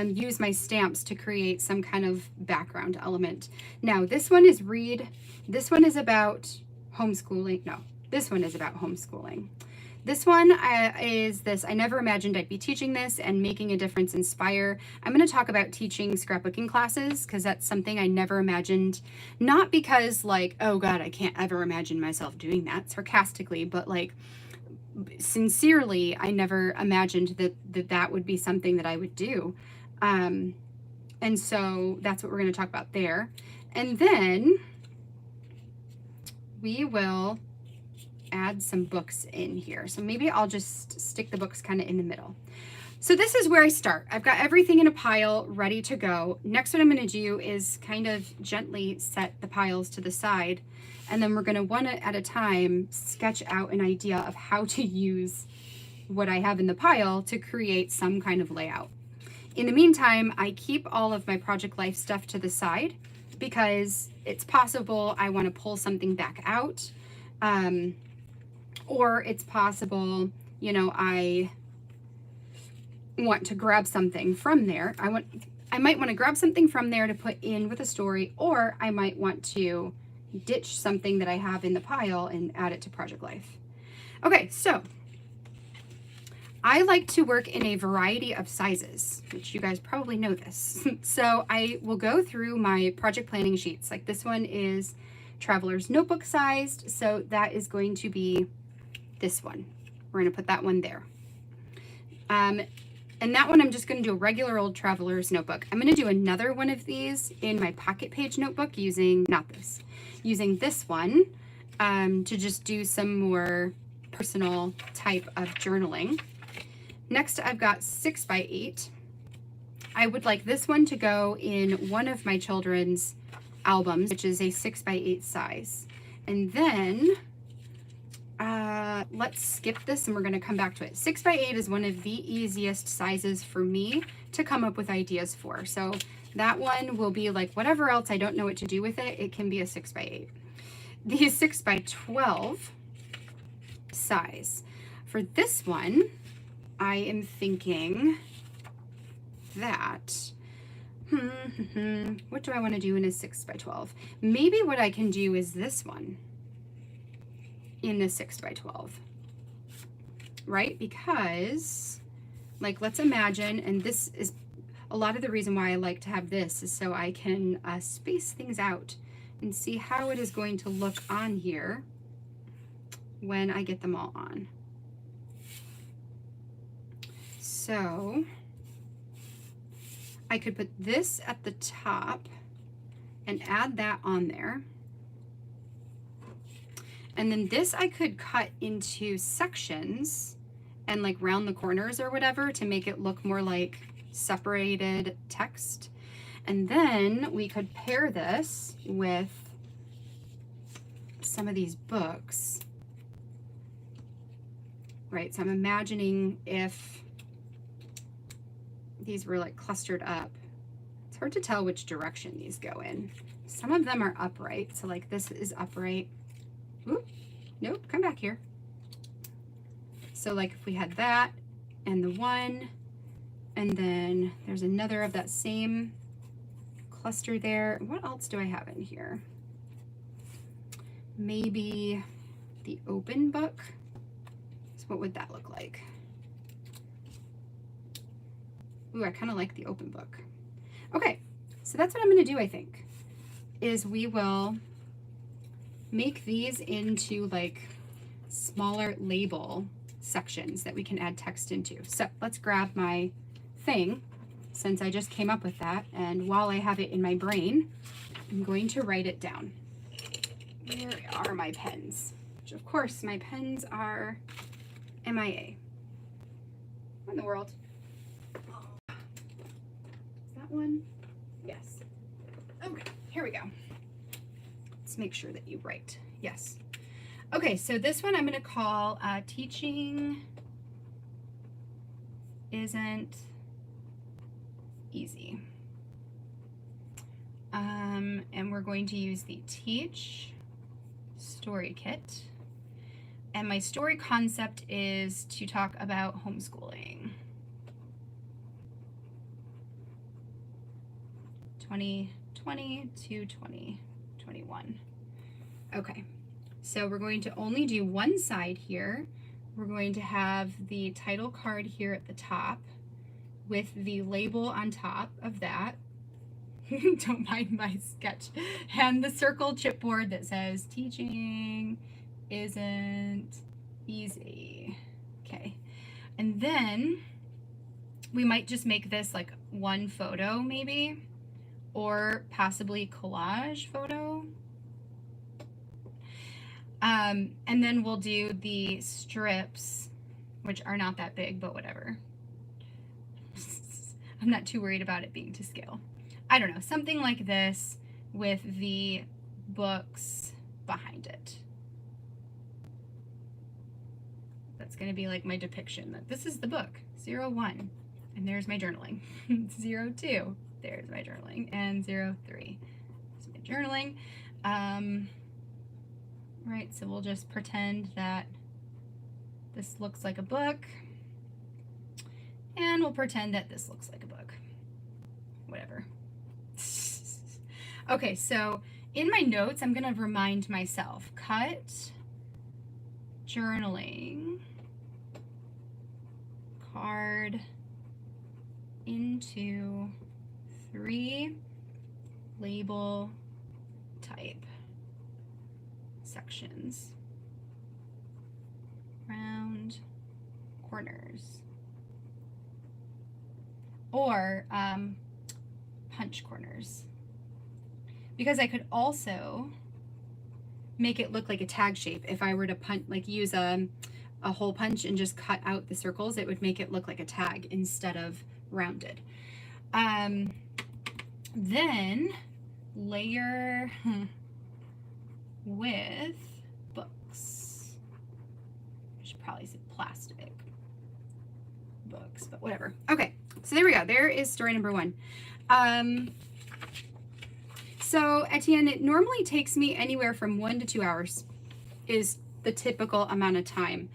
use my stamps to create some kind of background element. Now this one is this one is about homeschooling. No, this one is about homeschooling. This one is this, I never imagined I'd be teaching this and making a difference inspire. I'm going to talk about teaching scrapbooking classes because that's something I never imagined. Not because like, oh God, I can't ever imagine myself doing that sarcastically, but like sincerely, I never imagined that would be something that I would do. And so that's what we're going to talk about there. And then we will add some books in here. So maybe I'll just stick the books kind of in the middle. So this is where I start. I've got everything in a pile ready to go. Next, what I'm going to do is kind of gently set the piles to the side. And then we're going to one at a time sketch out an idea of how to use what I have in the pile to create some kind of layout. In the meantime, I keep all of my Project Life stuff to the side because it's possible I want to pull something back out. Or it's possible, you know, I want to grab something from there. I might want to grab something from there to put in with a story, or I might want to ditch something that I have in the pile and add it to Project Life. Okay, so I like to work in a variety of sizes, which you guys probably know this. So I will go through my project planning sheets. Like this one is Traveler's Notebook sized, so that is going to be this one. We're going to put that one there. And that one I'm just going to do a regular old Traveler's Notebook. I'm going to do another one of these in my Pocket Page notebook using, not this, using this one to just do some more personal type of journaling. Next, I've got 6x8. I would like this one to go in one of my children's albums, which is a 6x8 size. And then let's skip this and we're going to come back to it. 6x8 is one of the easiest sizes for me to come up with ideas for. So that one will be like whatever else I don't know what to do with it, it can be a 6x8. The 6x12 size. For this one, I am thinking that, what do I want to do in a 6x12? Maybe what I can do is this one in the 6x12, right? Because, like, let's imagine, and this is a lot of the reason why I like to have this is so I can space things out and see how it is going to look on here when I get them all on. So I could put this at the top and add that on there. And then this I could cut into sections and like round the corners or whatever to make it look more like separated text. And then we could pair this with some of these books. Right, so I'm imagining if these were like clustered up. It's hard to tell which direction these go in. Some of them are upright, so like this is upright. Oop, nope, come back here. So like if we had that and the one, and then there's another of that same cluster there. What else do I have in here? Maybe the open book. So what would that look like? Ooh, I kind of like the open book. Okay, so that's what I'm going to do, I think, is we will make these into like smaller label sections that we can add text into. So let's grab my thing, since I just came up with that, and while I have it in my brain, I'm going to write it down. Where are my pens? Which of course my pens are MIA. What in the world? Is that one? Yes. Okay, here we go. Let's make sure that you write. Yes. Okay, so this one I'm going to call Teaching Isn't Easy. And we're going to use the Teach Story Kit. And my story concept is to talk about homeschooling. 2020 to 2021. Okay, so we're going to only do one side here. We're going to have the title card here at the top with the label on top of that. Don't mind my sketch. And the circle chipboard that says Teaching Isn't Easy. Okay, and then we might just make this like one photo maybe, or possibly collage photo. And then we'll do the strips, which are not that big, but whatever. I'm not too worried about it being to scale. I don't know, something like this with the books behind it. That's going to be like my depiction that this is the book, 01, and there's my journaling. 02, there's my journaling, and 03, there's my journaling. Right, so we'll just pretend that this looks like a book, and we'll pretend that this looks like a book. Whatever. Okay, so in my notes, I'm going to remind myself, cut journaling card into 3 label type sections. Round corners. Or punch corners. Because I could also make it look like a tag shape. If I were to use a hole punch and just cut out the circles, it would make it look like a tag instead of rounded. Then layer with books. I should probably say plastic books, but whatever. Okay, so there we go. There is story number 1. So Etienne, it normally takes me anywhere from 1 to 2 hours is the typical amount of time.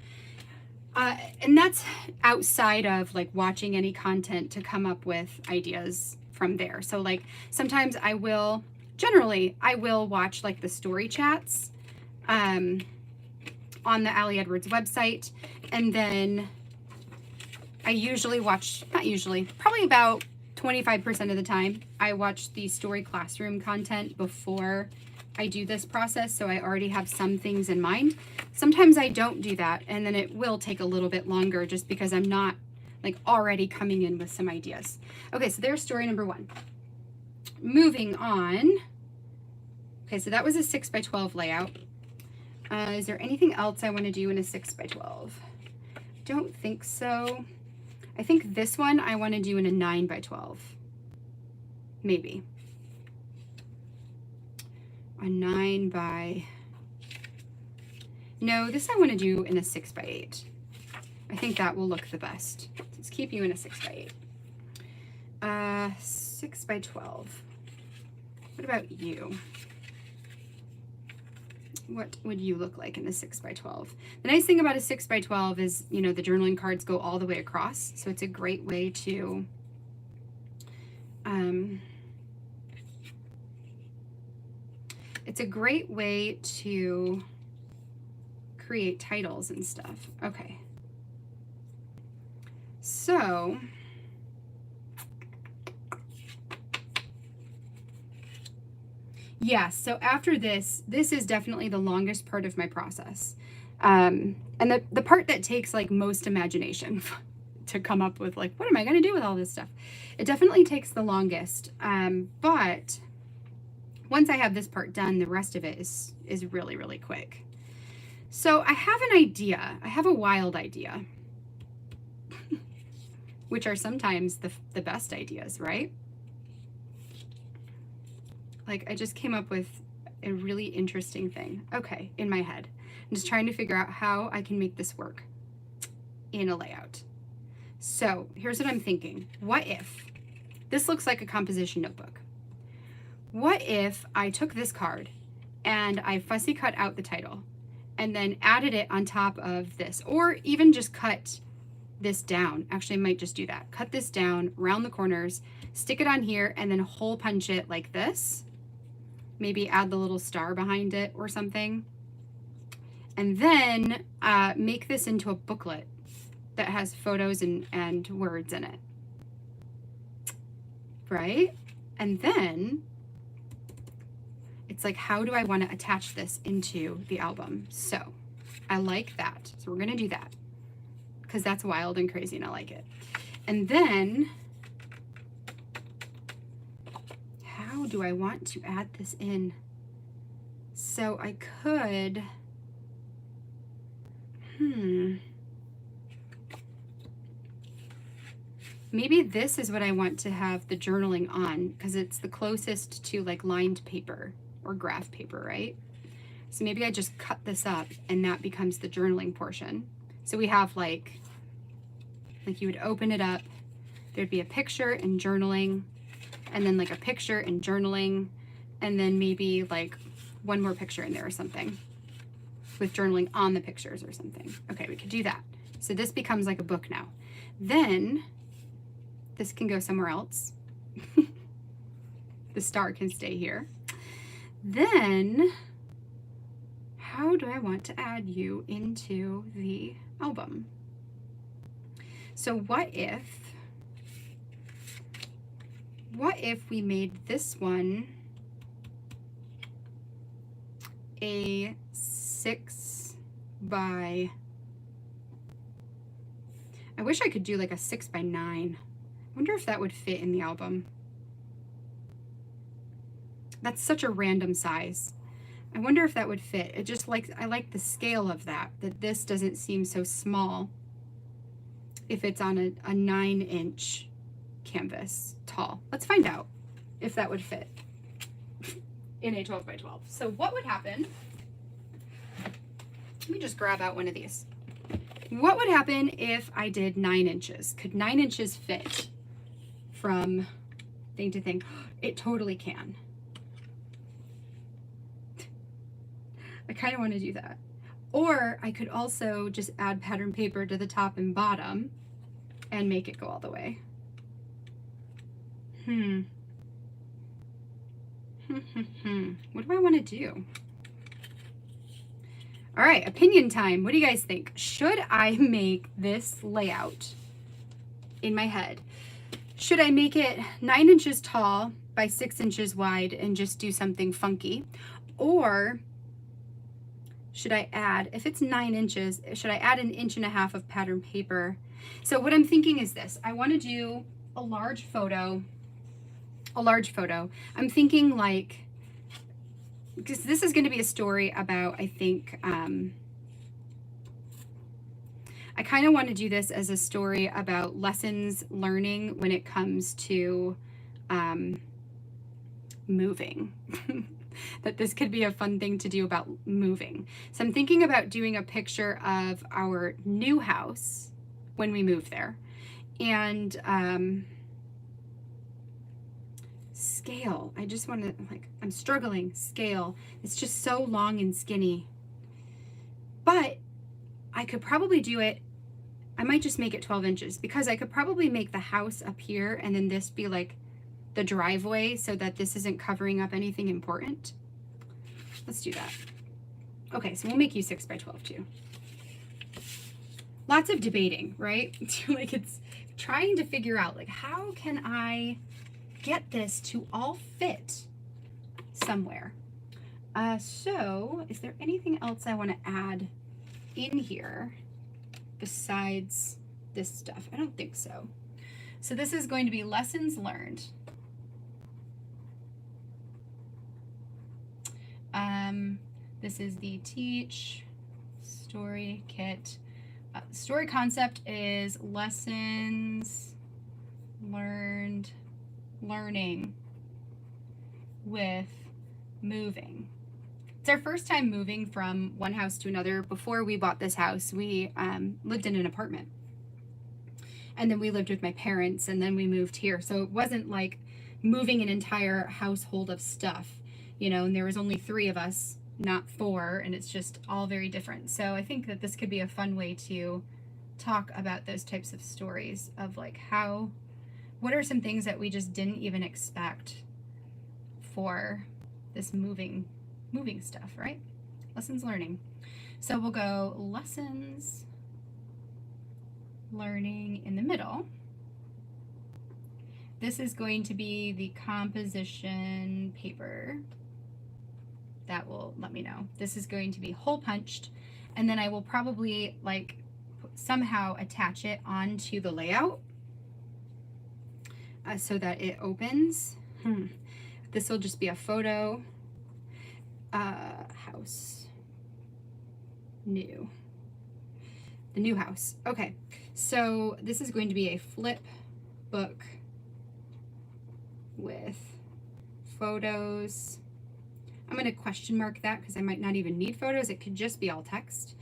And that's outside of like watching any content to come up with ideas from there. So like sometimes generally I will watch like the story chats on the Ali Edwards website. And then I usually watch, probably about 25% of the time, I watch the story classroom content before I do this process, so I already have some things in mind. Sometimes I don't do that, and then it will take a little bit longer just because I'm not like already coming in with some ideas. Okay, so there's story number 1. Moving on. Okay, so that was a 6x12 layout. Is there anything else I want to do in a 6x12? Don't think so. I think this one I want to do in a 9x12. Maybe. A 9x... No, this I want to do in a 6x8. I think that will look the best. Let's keep you in a 6x8. 6x12. What about you? What would you look like in a 6x12? The nice thing about a 6x12 is, you know, the journaling cards go all the way across, so it's a great way to create titles and stuff. Okay. So yeah, so after this is definitely the longest part of my process. And the part that takes like most imagination to come up with like, what am I going to do with all this stuff? It definitely takes the longest. But once I have this part done, the rest of it is really, really quick. So I have an idea. I have a wild idea, which are sometimes the best ideas, right? Like I just came up with a really interesting thing. Okay, in my head. I'm just trying to figure out how I can make this work in a layout. So here's what I'm thinking. What if, this looks like a composition notebook. What if I took this card and I fussy cut out the title and then added it on top of this, or even just cut this down. Actually, I might just do that. Cut this down, round the corners, stick it on here, and then hole punch it like this. Maybe add the little star behind it or something. And then make this into a booklet that has photos and words in it. Right? And then it's like, how do I want to attach this into the album? So I like that. So we're going to do that because that's wild and crazy and I like it. And then how do I want to add this in? So I could, maybe this is what I want to have the journaling on because it's the closest to like lined paper or graph paper, right? So maybe I just cut this up and that becomes the journaling portion. So we have like you would open it up, there'd be a picture and journaling, and then like a picture and journaling, and then maybe like one more picture in there or something with journaling on the pictures or something. Okay, we could do that. So this becomes like a book now. Then this can go somewhere else. The star can stay here. Then how do I want to add you into the album? So what if we made this one a 6 by, I wish I could do like a 6 by 9. I wonder if that would fit in the album. That's such a random size. I wonder if that would fit. It just like, I like the scale of that this doesn't seem so small if it's on a 9-inch canvas tall. Let's find out if that would fit in a 12 by 12. So what would happen? Let me just grab out one of these. What would happen if I did 9 inches? Could 9 inches fit from thing to thing? It totally can. I kind of want to do that. Or I could also just add pattern paper to the top and bottom and make it go all the way. What do I want to do? All right, opinion time. What do you guys think? Should I make this layout in my head? Should I make it 9 inches tall by 6 inches wide and just do something funky? Or should I add, if it's 9 inches, should I add 1.5 inches of pattern paper? So what I'm thinking is this. I want to do a large photo. I'm thinking like, because this is going to be a story about, I think, I kind of want to do this as a story about lessons learning when it comes to moving. That this could be a fun thing to do about moving. So I'm thinking about doing a picture of our new house when we move there. And scale. I just want to, like, I'm struggling. Scale. It's just so long and skinny. But I could probably do it. I might just make it 12 inches because I could probably make the house up here and then this be like the driveway so that this isn't covering up anything important. Let's do that. Okay, so we'll make you 6 by 12 too. Lots of debating, right? Like it's trying to figure out like how can I get this to all fit somewhere. So is there anything else I want to add in here besides this stuff? I don't think so. So this is going to be lessons learned. This is the teach story kit. Story concept is lessons learned, learning with moving. It's our first time moving from one house to another. Before we bought this house, we lived in an apartment. And then we lived with my parents, and then we moved here. So it wasn't like moving an entire household of stuff, you know, and there was only 3 of us, not 4, and it's just all very different. So I think that this could be a fun way to talk about those types of stories of like what are some things that we just didn't even expect for this moving stuff, right? Lessons learning. So we'll go lessons learning in the middle. This is going to be the composition paper. That will let me know. This is going to be hole punched, and then I will probably like somehow attach it onto the layout so that it opens. This will just be a photo. House. New. The new house. Okay, so this is going to be a flip book with photos. I'm going to question mark that because I might not even need photos. It could just be all text.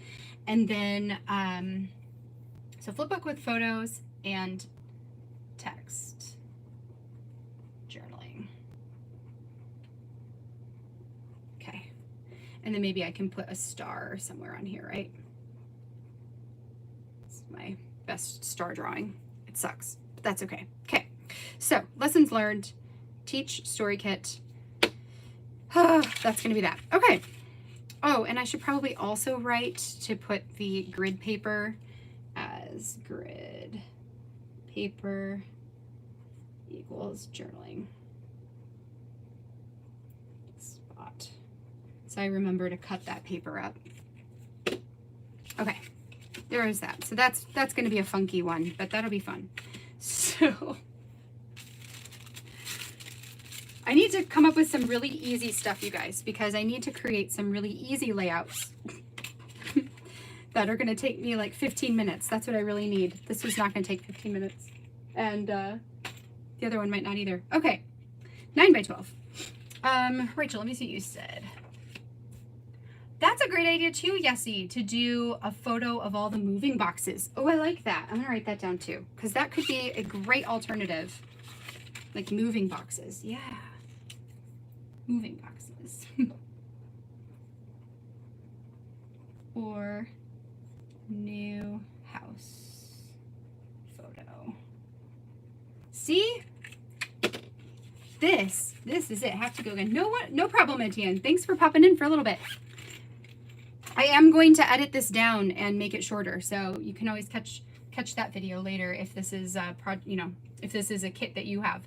And then, so flip book with photos and text. Journaling. Okay. And then maybe I can put a star somewhere on here, right? It's my best star drawing. It sucks, but that's okay. Okay. So lessons learned, teach story kit. That's going to be that. Okay. Oh, and I should probably also write to put the grid paper as grid paper equals journaling spot. So I remember to cut that paper up. Okay. There is that. So that's going to be a funky one, but that'll be fun. So I need to come up with some really easy stuff, you guys, because I need to create some really easy layouts that are going to take me like 15 minutes. That's what I really need. This was not going to take 15 minutes. And the other one might not either. Okay, 9 by 12. Rachel, let me see what you said. That's a great idea too, Yessie, to do a photo of all the moving boxes. Oh, I like that. I'm gonna write that down too, because that could be a great alternative. Like moving boxes, yeah. Moving boxes. Or new house photo. See? This is it. Have to go again. No problem, Etienne. Thanks for popping in for a little bit. I am going to edit this down and make it shorter, so you can always catch that video later if this is if this is a kit that you have.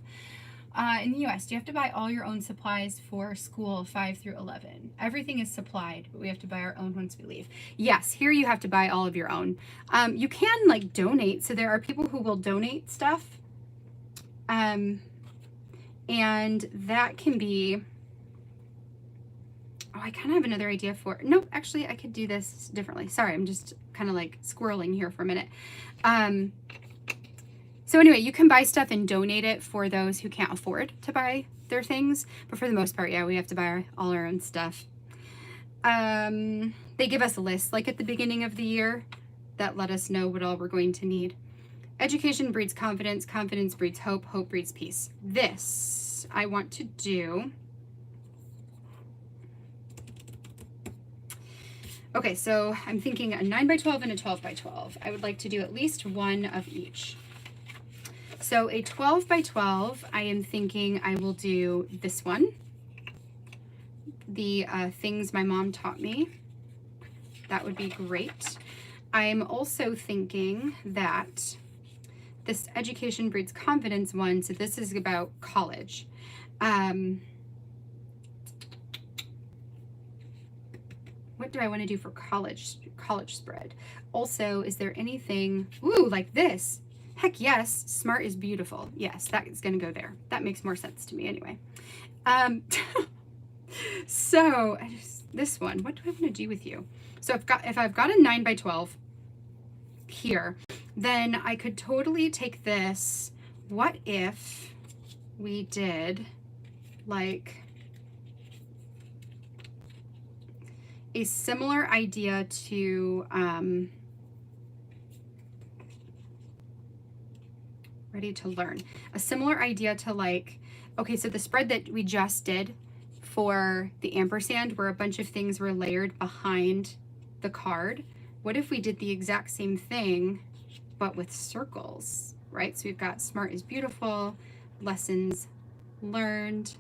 In the US, do you have to buy all your own supplies for school 5 through 11? Everything is supplied, but we have to buy our own once we leave. Yes, here you have to buy all of your own. You can like donate, so there are people who will donate stuff. And that can be, oh, I kind of have another idea for, nope, actually I could do this differently. Sorry, I'm just kind of like squirreling here for a minute. So anyway, you can buy stuff and donate it for those who can't afford to buy their things. But for the most part, yeah, we have to buy all our own stuff. They give us a list like at the beginning of the year that let us know what all we're going to need. Education breeds confidence, confidence breeds hope, hope breeds peace. This I want to do. Okay, so I'm thinking a 9 by 12 and a 12 by 12. I would like to do at least one of each. So a 12 by 12, I am thinking I will do this one. The things my mom taught me. That would be great. I'm also thinking that this education breeds confidence one, so this is about college. What do I want to do for college spread? Also, is there anything, ooh, like this? Heck yes, smart is beautiful. Yes, that is going to go there. That makes more sense to me anyway. So this one, what do I want to do with you? So if I've got a 9 by 12 here, then I could totally take this. What if we did like a similar idea to ready to learn, a similar idea to like, okay, so the spread that we just did for the ampersand where a bunch of things were layered behind the card. What if we did the exact same thing but with circles, right? So we've got smart is beautiful, lessons learned.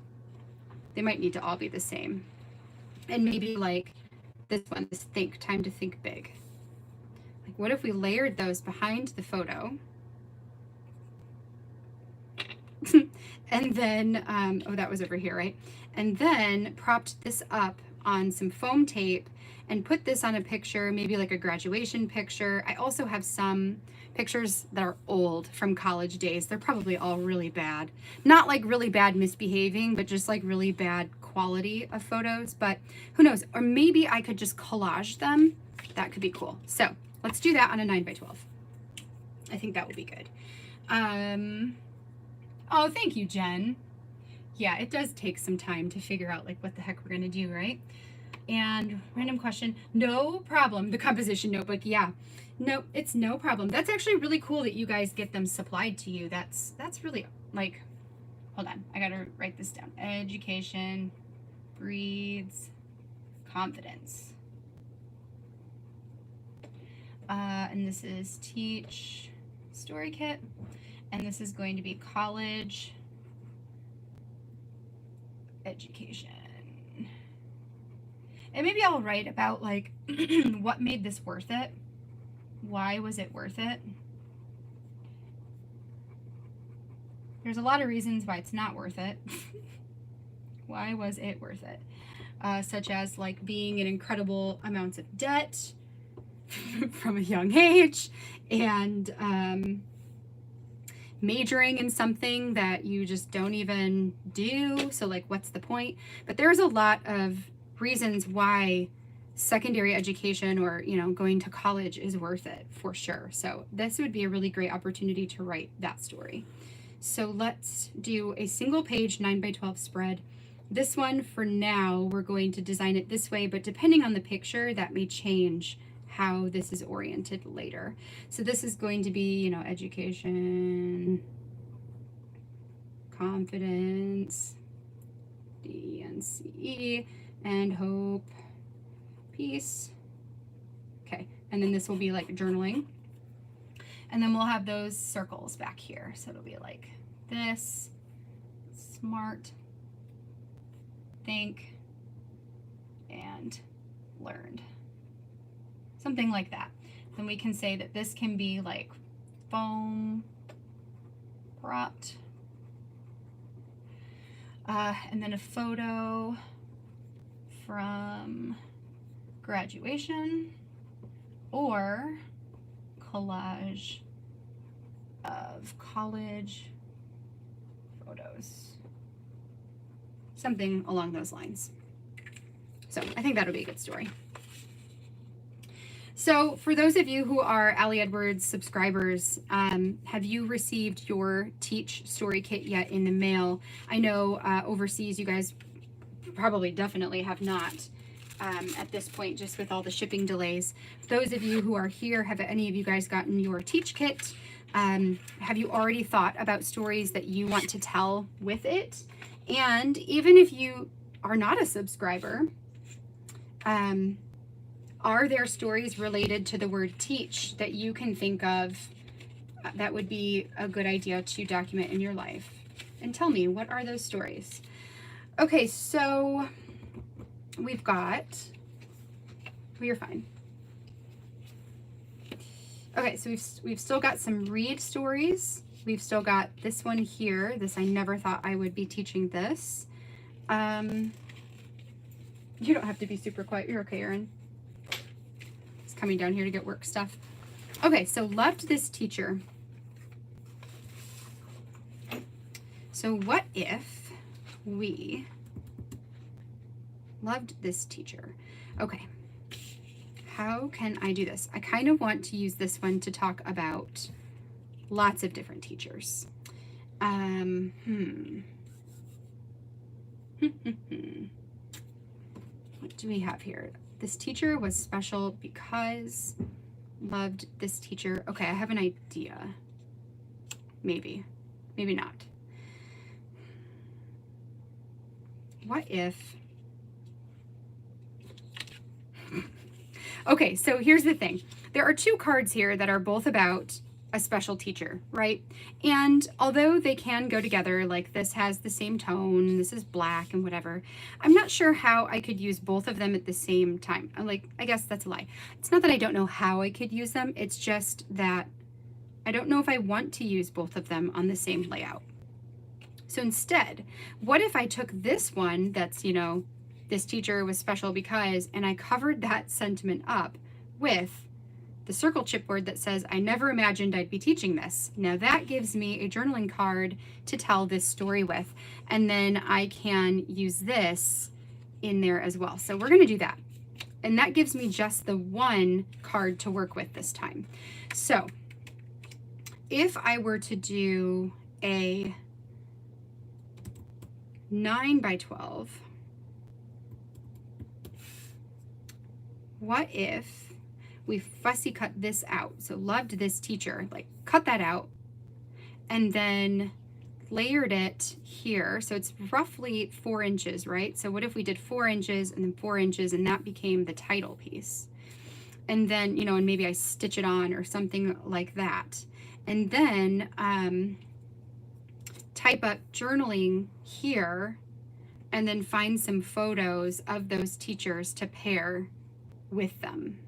They might need to all be the same. And maybe like this one, this think, time to think big. Like what if we layered those behind the photo? And then, oh, that was over here, right? And then propped this up on some foam tape and put this on a picture, maybe like a graduation picture. I also have some pictures that are old from college days. They're probably all really bad. Not like really bad misbehaving, but just like really bad quality of photos. But who knows? Or maybe I could just collage them. That could be cool. So let's do that on a 9 by 12. I think that will be good. Oh, thank you, Jen. Yeah, it does take some time to figure out like what the heck we're gonna do, right? And random question, no problem. The composition notebook, yeah. No, it's no problem. That's actually really cool that you guys get them supplied to you. That's really like, hold on, I gotta write this down. Education breeds confidence. And this is teach story kit. And this is going to be college education. And maybe I'll write about like what made this worth it. Why was it worth it? There's a lot of reasons why it's not worth it. Why was it worth it? Such as like being in incredible amounts of debt from a young age, and majoring in something that you just don't even do. So like, what's the point? But there's a lot of reasons why secondary education or, you know, going to college is worth it for sure. So this would be a really great opportunity to write that story. So let's do a single page 9x12 spread. This one for now, we're going to design it this way, but depending on the picture, that may change how this is oriented later. So this is going to be, you know, education, confidence, DNCE, and hope, peace. Okay, and then this will be like journaling. And then we'll have those circles back here. So it'll be like this, smart, think, and learned. Something like that. Then we can say that this can be like foam, propped, and then a photo from graduation, or collage of college photos. Something along those lines. So I think that'll be a good story. So for those of you who are Allie Edwards subscribers, have you received your Teach Story Kit yet in the mail? I know overseas you guys probably definitely have not at this point, just with all the shipping delays. Those of you who are here, have any of you guys gotten your Teach Kit? Have you already thought about stories that you want to tell with it? And even if you are not a subscriber, are there stories related to the word teach that you can think of that would be a good idea to document in your life? And tell me, what are those stories? Okay, so we've got, well, you're fine. Okay, so we've still got some read stories. We've still got this one here. This, I never thought I would be teaching this. You don't have to be super quiet. You're okay, Erin. It's coming down here to get work stuff. Okay, so loved this teacher. So what if we loved this teacher? Okay, how can I do this? I kind of want to use this one to talk about lots of different teachers. What do we have here? This teacher was special because, loved this teacher. Okay, I have an idea. Maybe, maybe not. What if, okay, so here's the thing. There are two cards here that are both about a special teacher, right? And although they can go together, like this has the same tone, this is black and whatever, I'm not sure how I could use both of them at the same time. I guess that's a lie. It's not that I don't know how I could use them, it's just that I don't know if I want to use both of them on the same layout. So instead, what if I took this one that's, you know, this teacher was special because, and I covered that sentiment up with the circle chipboard that says, I never imagined I'd be teaching this. Now that gives me a journaling card to tell this story with, and then I can use this in there as well. So we're gonna do that. And that gives me just the one card to work with this time. So if I were to do a 9x12, what if we fussy cut this out? So loved this teacher, like cut that out and then layered it here. So it's roughly 4 inches, right? So what if we did 4 inches and then 4 inches, and that became the title piece? And then, you know, and maybe I stitch it on or something like that. And then type up journaling here and then find some photos of those teachers to pair with them.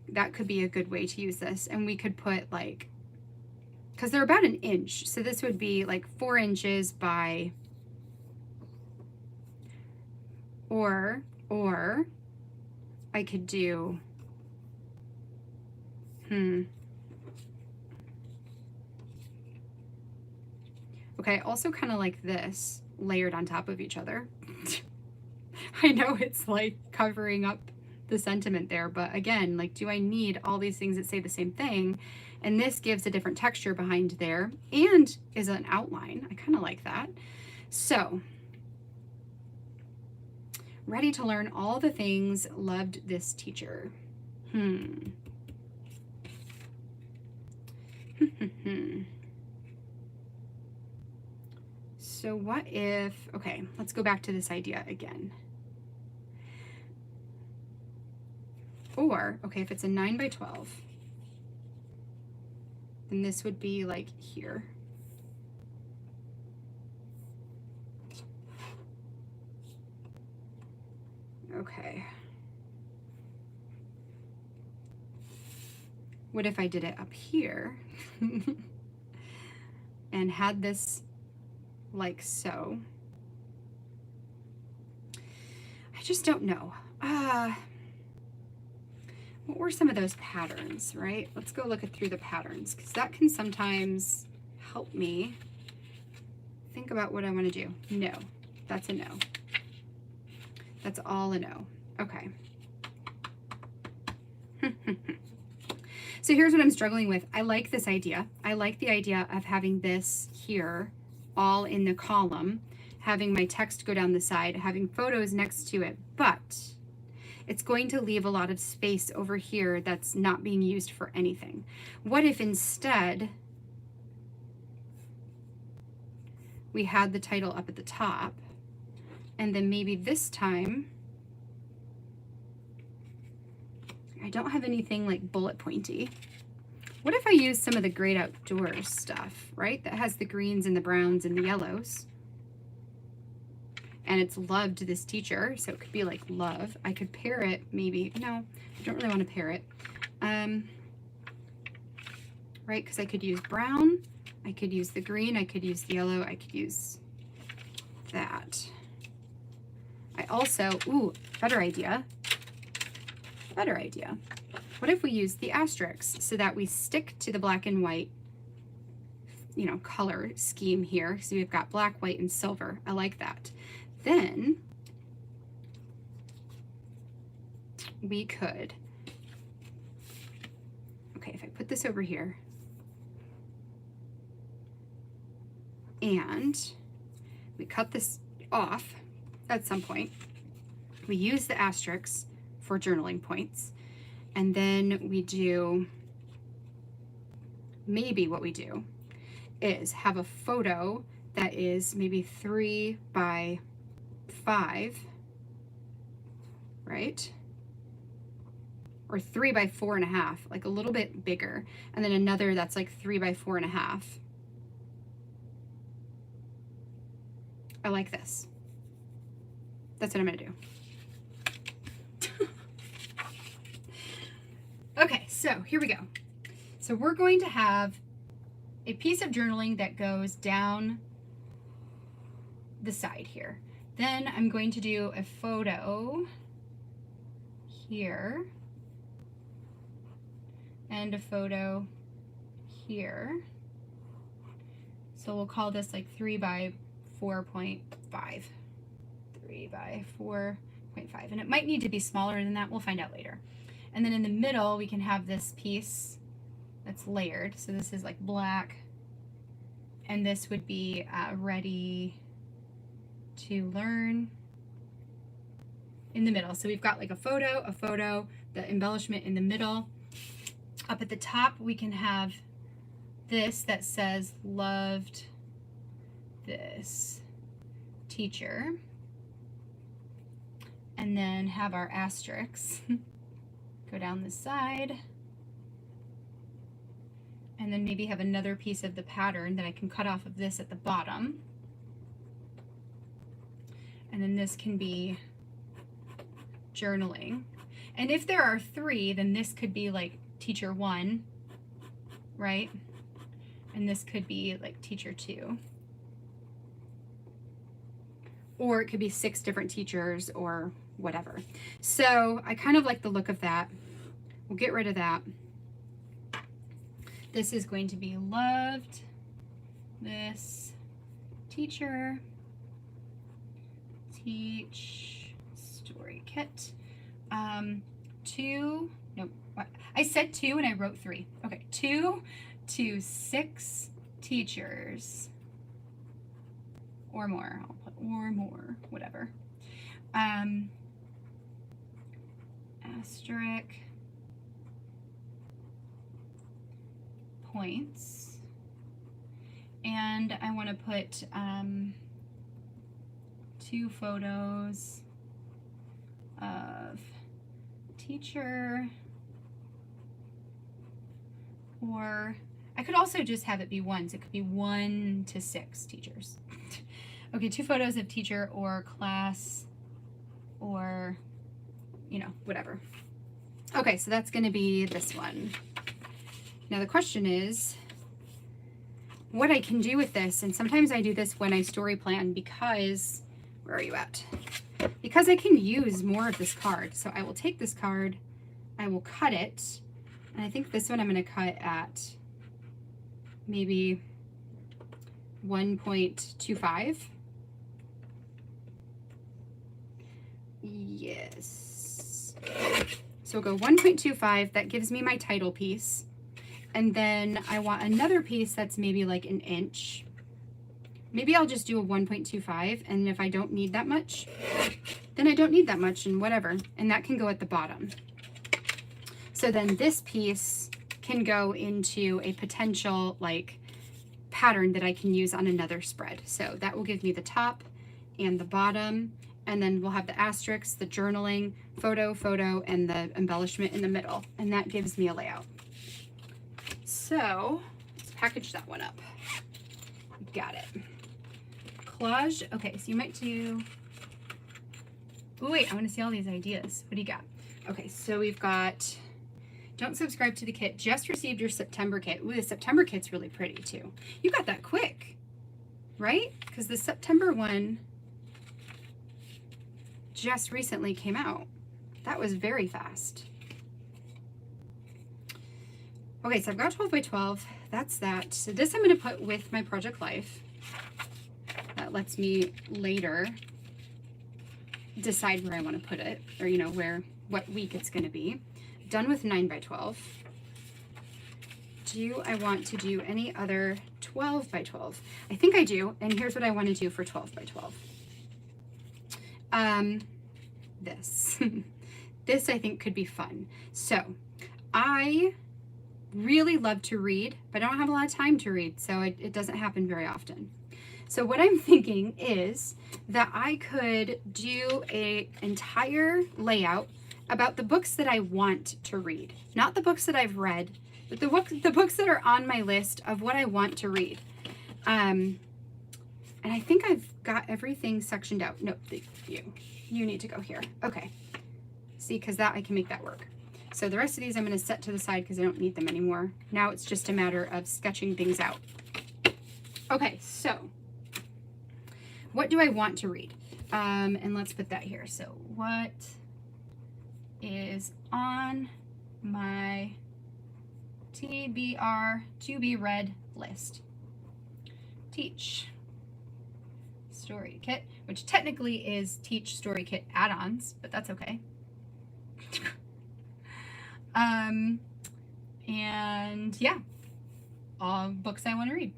That could be a good way to use this. And we could put like, because they're about 1 inch, so this would be like 4 inches by, or I could do, Okay, I also kind of like this layered on top of each other. I know it's like covering up the sentiment there, but again, like, do I need all these things that say the same thing? And this gives a different texture behind there and is an outline. I kind of like that. So, ready to learn all the things, loved this teacher. So what if, okay, let's go back to this idea again. Or, okay, if it's a 9 by 12, then this would be like here. Okay. What if I did it up here and had this like so? I just don't know. What were some of those patterns, right? Let's go look through the patterns, because that can sometimes help me think about what I want to do. No, that's a no. That's all a no. Okay. So here's what I'm struggling with. I like this idea. I like the idea of having this here all in the column, having my text go down the side, having photos next to it, but it's going to leave a lot of space over here that's not being used for anything. What if instead we had the title up at the top, and then maybe this time I don't have anything like bullet pointy. What if I use some of the Great Outdoors stuff, right? That has the greens and the browns and the yellows. And it's loved this teacher, so it could be like love. I could pair it maybe. No, I don't really want to pair it. Right, because I could use brown, I could use the green, I could use the yellow, I could use that. I also, ooh, better idea. Better idea. What if we use the asterisks so that we stick to the black and white, you know, color scheme here? So we've got black, white, and silver. I like that. Then we could, okay, if I put this over here and we cut this off at some point, we use the asterisks for journaling points, and then we do, maybe what we do is have a photo that is maybe 3 by 5, right? Or 3 by 4.5, like a little bit bigger, and then another that's like 3 by 4.5. I like this. That's what I'm gonna do. Okay, so here we go. So we're going to have a piece of journaling that goes down the side here. Then I'm going to do a photo here and a photo here. So we'll call this like 3 by 4.5. 3 by 4.5. And it might need to be smaller than that. We'll find out later. And then in the middle, we can have this piece that's layered. So this is like black. And this would be ready to learn in the middle. So we've got like a photo, the embellishment in the middle. Up at the top, we can have this that says loved this teacher. And then have our asterisks go down the side. And then maybe have another piece of the pattern that I can cut off of this at the bottom. And then this can be journaling. And if there are 3, then this could be like teacher 1, right? And this could be like teacher 2. Or it could be 6 different teachers or whatever. So I kind of like the look of that. We'll get rid of that. This is going to be loved this teacher, teach story kit. I said 2 and I wrote 3. Okay, 2 to 6 teachers or more. I'll put or more, whatever. Asterisk points, and I want to put 2 photos of teacher, or I could also just have it be 1, so it could be 1 to 6 teachers. Okay, 2 photos of teacher or class or, you know, whatever. Okay, so that's going to be this one. Now the question is what I can do with this, and sometimes I do this when I story plan because, where are you at? Because I can use more of this card. So I will take this card, I will cut it, and I think this one I'm going to cut at maybe 1.25. Yes. So we'll go 1.25. That gives me my title piece. And then I want another piece that's maybe like an inch. Maybe I'll just do a 1.25, and if I don't need that much, then I don't need that much, and whatever. And that can go at the bottom. So then this piece can go into a potential like pattern that I can use on another spread. So that will give me the top and the bottom, and then we'll have the asterisks, the journaling, photo, and the embellishment in the middle, and that gives me a layout. So let's package that one up. Got it. Collage. Okay, so you might do, oh wait, I want to see all these ideas. What do you got? Okay, so we've got, don't subscribe to the kit, just received your September kit. Ooh, the September kit's really pretty too. You got that quick, right? Because the September one just recently came out. That was very fast. Okay, so I've got 12 by 12. That's that. So this I'm going to put with my project life. That lets me later decide where I want to put it, or you know, what week it's going to be. Done with 9 by 12. Do I want to do any other 12 by 12? I think I do, and here's what I want to do for 12 by 12. This. This I think could be fun. So I really love to read, but I don't have a lot of time to read, so it doesn't happen very often. So what I'm thinking is that I could do an entire layout about the books that I want to read. Not the books that I've read, but the books that are on my list of what I want to read. And I think I've got everything sectioned out. No, you need to go here. Okay. See, because that I can make that work. So the rest of these I'm going to set to the side because I don't need them anymore. Now it's just a matter of sketching things out. Okay, so what do I want to read? And let's put that here. So what is on my TBR to be read list? Teach Story Kit, which technically is Teach Story Kit add-ons, but that's okay. And yeah, all books I want to read.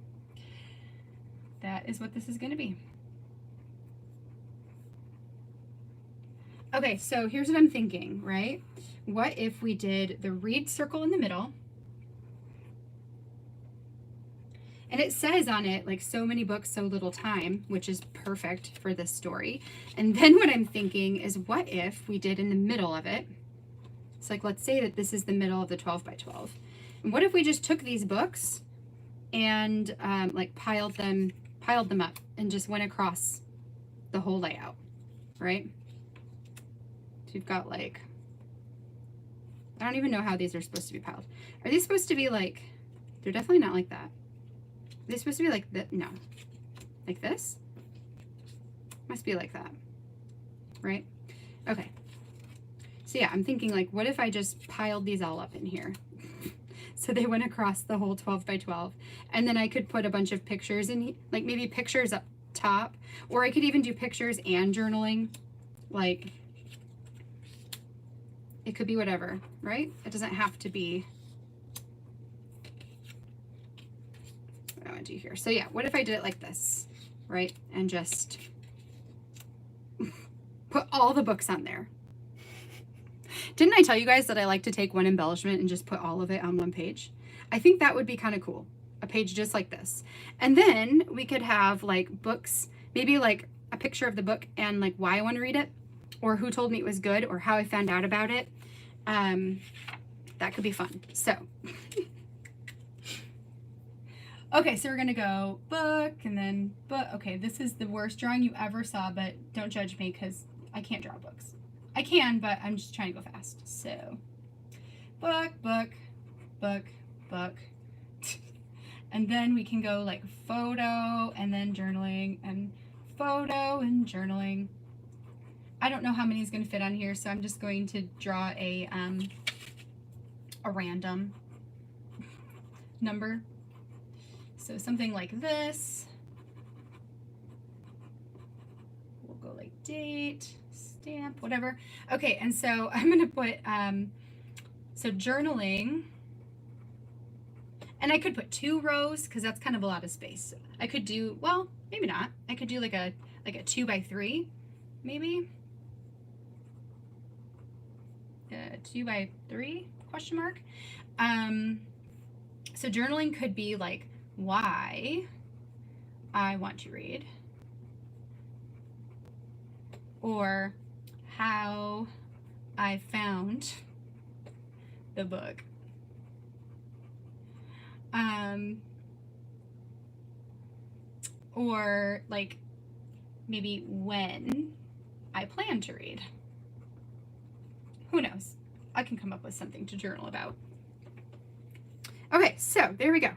That is what this is going to be. Okay, so here's what I'm thinking, right? What if we did the read circle in the middle? And it says on it, like, so many books, so little time, which is perfect for this story. And then what I'm thinking is, what if we did in the middle of it? It's like, let's say that this is the middle of the 12 by 12. And what if we just took these books and like piled them up and just went across the whole layout, right? So you've got like, I don't even know how these are supposed to be piled. Are these supposed to be like, they're definitely not like that. Are they supposed to be like that? No. Like this? Must be like that, right? Okay. So yeah, I'm thinking like, what if I just piled these all up in here? So they went across the whole 12 by 12. And then I could put a bunch of pictures in, like maybe pictures top, or I could even do pictures and journaling. Like, it could be whatever, right? It doesn't have to be what I want to do here. So yeah, what if I did it like this, right? And just put all the books on there. Didn't I tell you guys that I like to take one embellishment and just put all of it on one page? I think that would be kind of cool. A page just like this. And then we could have like books, maybe like a picture of the book and like why I want to read it, or who told me it was good, or how I found out about it. That could be fun. So, okay, so we're gonna go book and then book. Okay, this is the worst drawing you ever saw, but don't judge me because I can't draw books. I can, but I'm just trying to go fast. So, book, book, book, book. And then we can go like photo and then journaling and photo and journaling. I don't know how many is going to fit on here, so I'm just going to draw a random number. So something like this. We'll go like date, stamp, whatever. Okay, and so I'm going to put, so journaling. And I could put 2 rows because that's kind of a lot of space. I could do, well, maybe not. I could do like a 2 by 3, maybe. 2 by 3 question mark. So journaling could be like why I want to read, or how I found the book. Or like maybe when I plan to read. Who knows? I can come up with something to journal about. Okay, so there we go.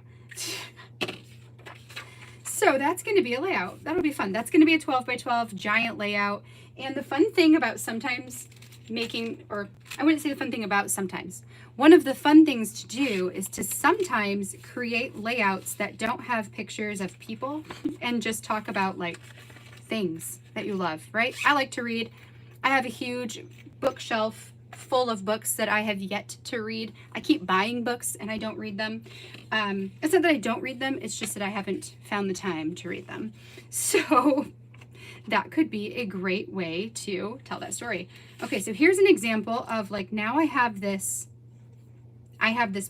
So that's going to be a layout. That'll be fun. That's going to be a 12 by 12 giant layout. And the fun thing about sometimes making, or I wouldn't say the fun thing about sometimes, one of the fun things to do is to sometimes create layouts that don't have pictures of people and just talk about like things that you love, right? I like to read. I have a huge bookshelf full of books that I have yet to read. I keep buying books and I don't read them. It's not that I don't read them, it's just that I haven't found the time to read them. So that could be a great way to tell that story. Okay, so here's an example of like, now I have this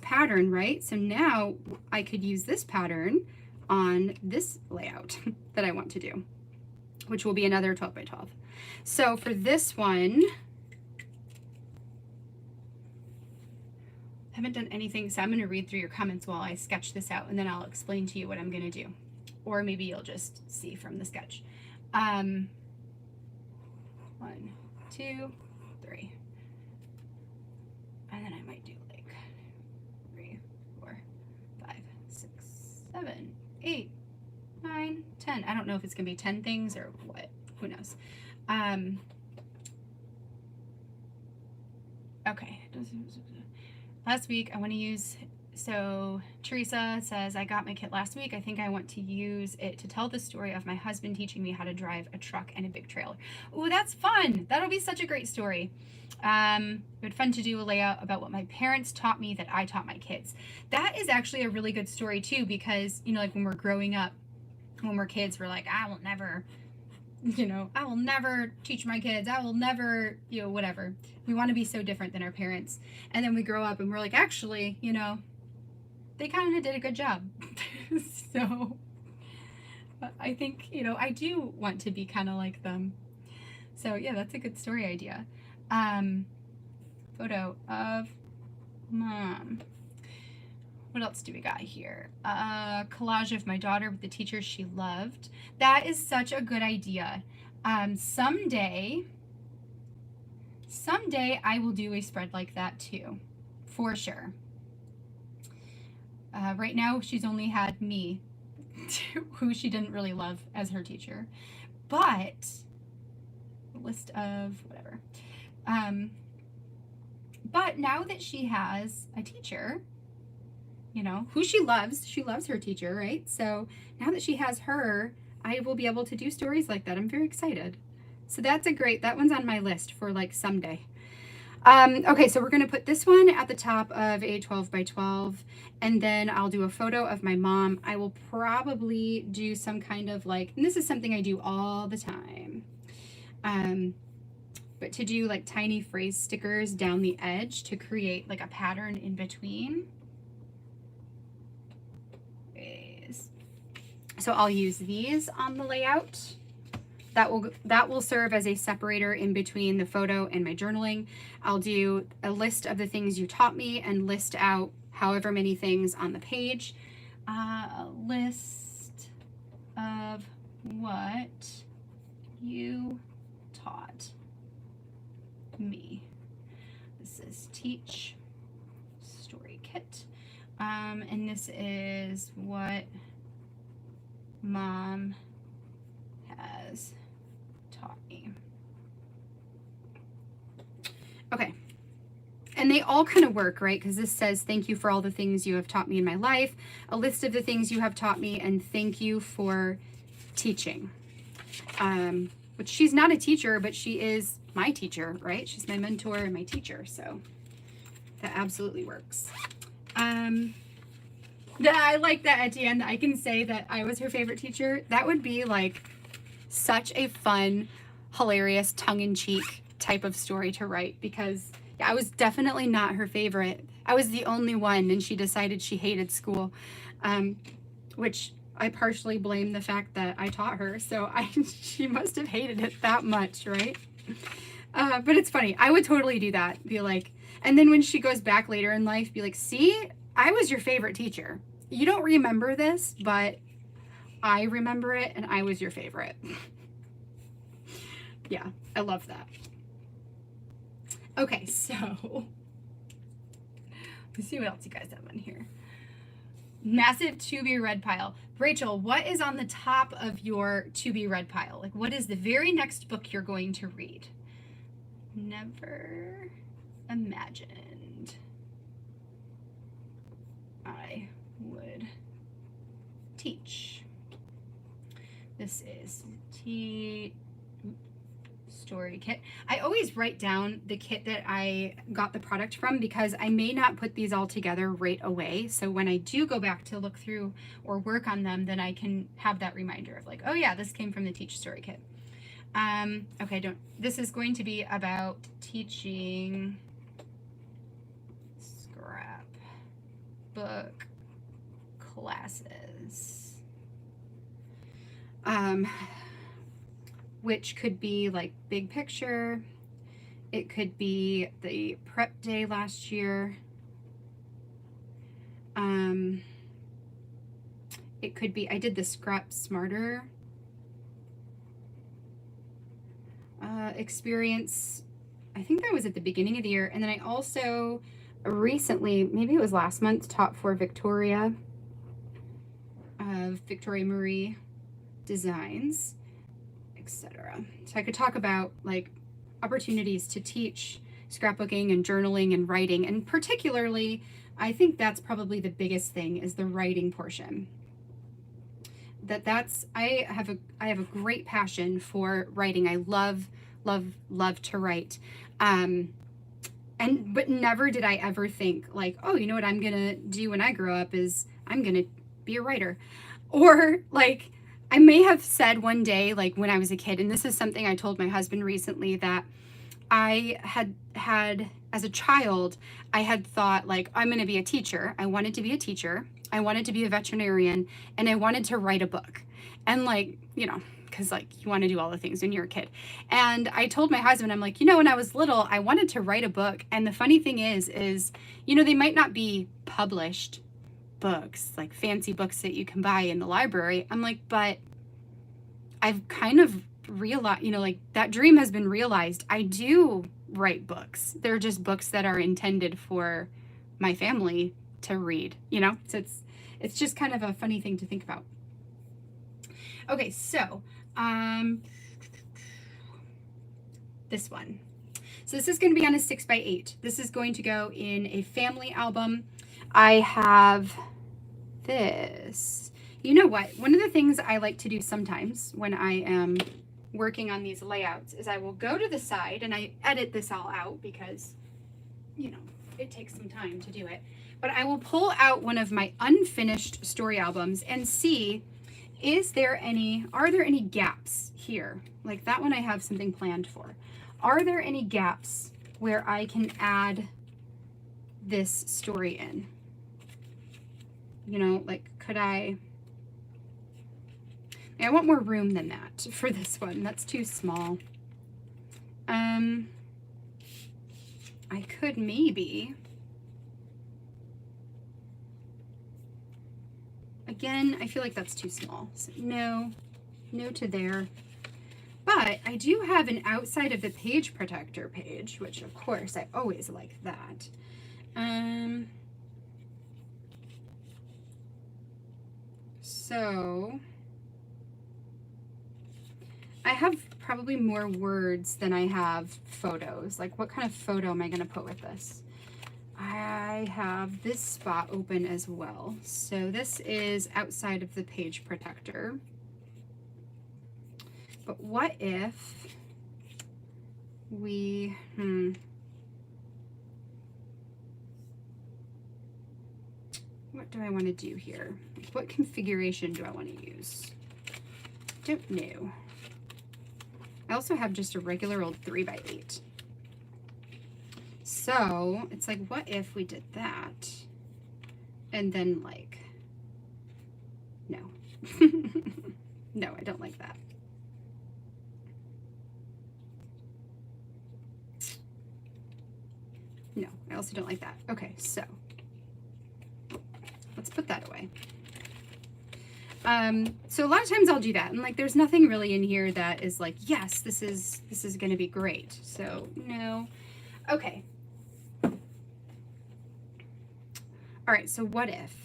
pattern, right? So now I could use this pattern on this layout that I want to do, which will be another 12 by 12. So for this one, I haven't done anything, so I'm going to read through your comments while I sketch this out, and then I'll explain to you what I'm going to do. Or maybe you'll just see from the sketch. 1, 2, 3. And then I might do like 3, 4, 5, 6, 7, 8, 9, 10. I don't know if it's going to be 10 things or what. Who knows? Okay. Last week, I want to use, so Teresa says, I got my kit last week. I think I want to use it to tell the story of my husband teaching me how to drive a truck and a big trailer. Oh, that's fun. That'll be such a great story. It would be fun to do a layout about what my parents taught me that I taught my kids. That is actually a really good story too, because, you know, like when we're growing up, when we're kids, we're like, I will never, you know, I will never teach my kids. I will never, you know, whatever. We want to be so different than our parents. And then we grow up and we're like, actually, you know, they kind of did a good job. So I think, you know, I do want to be kind of like them. So yeah, that's a good story idea. Photo of mom. What else do we got here? Collage of my daughter with the teachers she loved. That is such a good idea. Someday I will do a spread like that too, for sure. Right now she's only had me, who she didn't really love as her teacher, but a list of whatever. But now that she has a teacher, you know, who she loves her teacher, right? So now that she has her, I will be able to do stories like that. I'm very excited. So that's that one's on my list for like someday. Okay, so we're going to put this one at the top of a 12 by 12, and then I'll do a photo of my mom. I will probably do some kind of like, and this is something I do all the time, but to do like tiny phrase stickers down the edge to create like a pattern in between. So I'll use these on the layout. That will serve as a separator in between the photo and my journaling. I'll do a list of the things you taught me and list out however many things on the page. A list of what you taught me. This is Teach Story Kit. And this is what Mom has taught me. Okay. And they all kind of work, right? Because this says, thank you for all the things you have taught me in my life, a list of the things you have taught me, and thank you for teaching. Which she's not a teacher, but she is my teacher, right? She's my mentor and my teacher. So that absolutely works. I like that at the end I can say that I was her favorite teacher. That would be like such a fun, hilarious, tongue-in-cheek type of story to write, because I was definitely not her favorite. I was the only one, and she decided she hated school, which I partially blame the fact that I taught her, so she must have hated it that much, right? But it's funny. I would totally do that. Be like, and then when she goes back later in life, be like, see, I was your favorite teacher. You don't remember this, but I remember it, and I was your favorite. Yeah, I love that. Okay, so let's see what else you guys have on here. Massive to be read pile. Rachel, what is on the top of your to be read pile? Like, what is the very next book you're going to read? Never imagined I would teach. This is Story Kit. I always write down the kit that I got the product from, because I may not put these all together right away. So when I do go back to look through or work on them, then I can have that reminder of like, oh yeah, this came from the Teach Story Kit. Okay, this is going to be about teaching scrapbook classes. Which could be like big picture. It could be the prep day last year. It could be, I did the Scrap Smarter experience. I think that was at the beginning of the year. And then I also recently, maybe it was last month, taught for Victoria Marie Designs, etc. So I could talk about like opportunities to teach scrapbooking and journaling and writing, and particularly I think that's probably the biggest thing, is the writing portion. I have a great passion for writing. I love to write. But never did I ever think like, oh, you know what I'm gonna do when I grow up is I'm gonna be a writer. Or like, I may have said one day, like when I was a kid, and this is something I told my husband recently, that I had as a child, I had thought like, I'm going to be a teacher. I wanted to be a teacher. I wanted to be a veterinarian, and I wanted to write a book. And like, you know, because like you want to do all the things when you're a kid. And I told my husband, I'm like, you know, when I was little, I wanted to write a book. And the funny thing is, you know, they might not be published books, like fancy books that you can buy in the library. I'm like, but I've kind of realized, you know, like that dream has been realized. I do write books. They're just books that are intended for my family to read, you know? So it's just kind of a funny thing to think about. Okay, so this one. So this is going to be on a 6x8. This is going to go in a family album. I have this. You know what? One of the things I like to do sometimes when I am working on these layouts is I will go to the side and I edit this all out because, you know, it takes some time to do it. But I will pull out one of my unfinished story albums and see, are there any gaps here? Like that one I have something planned for. Are there any gaps where I can add this story in? You know, like could I want more room than that for this one. That's too small. I could maybe, again, I feel like that's too small. So no to there. But I do have an outside of the page protector page, which of course I always like that. So I have probably more words than I have photos. Like what kind of photo am I going to put with this? I have this spot open as well. So this is outside of the page protector. But what if we, what do I want to do here? What configuration do I want to use? Don't know. I also have just a regular old 3x8. So it's like, what if we did that? And then like, no. No, I don't like that. No, I also don't like that. Okay, so let's put that away. So a lot of times I'll do that, and like there's nothing really in here that is like, yes, this is going to be great. So no. Okay. All right, so what if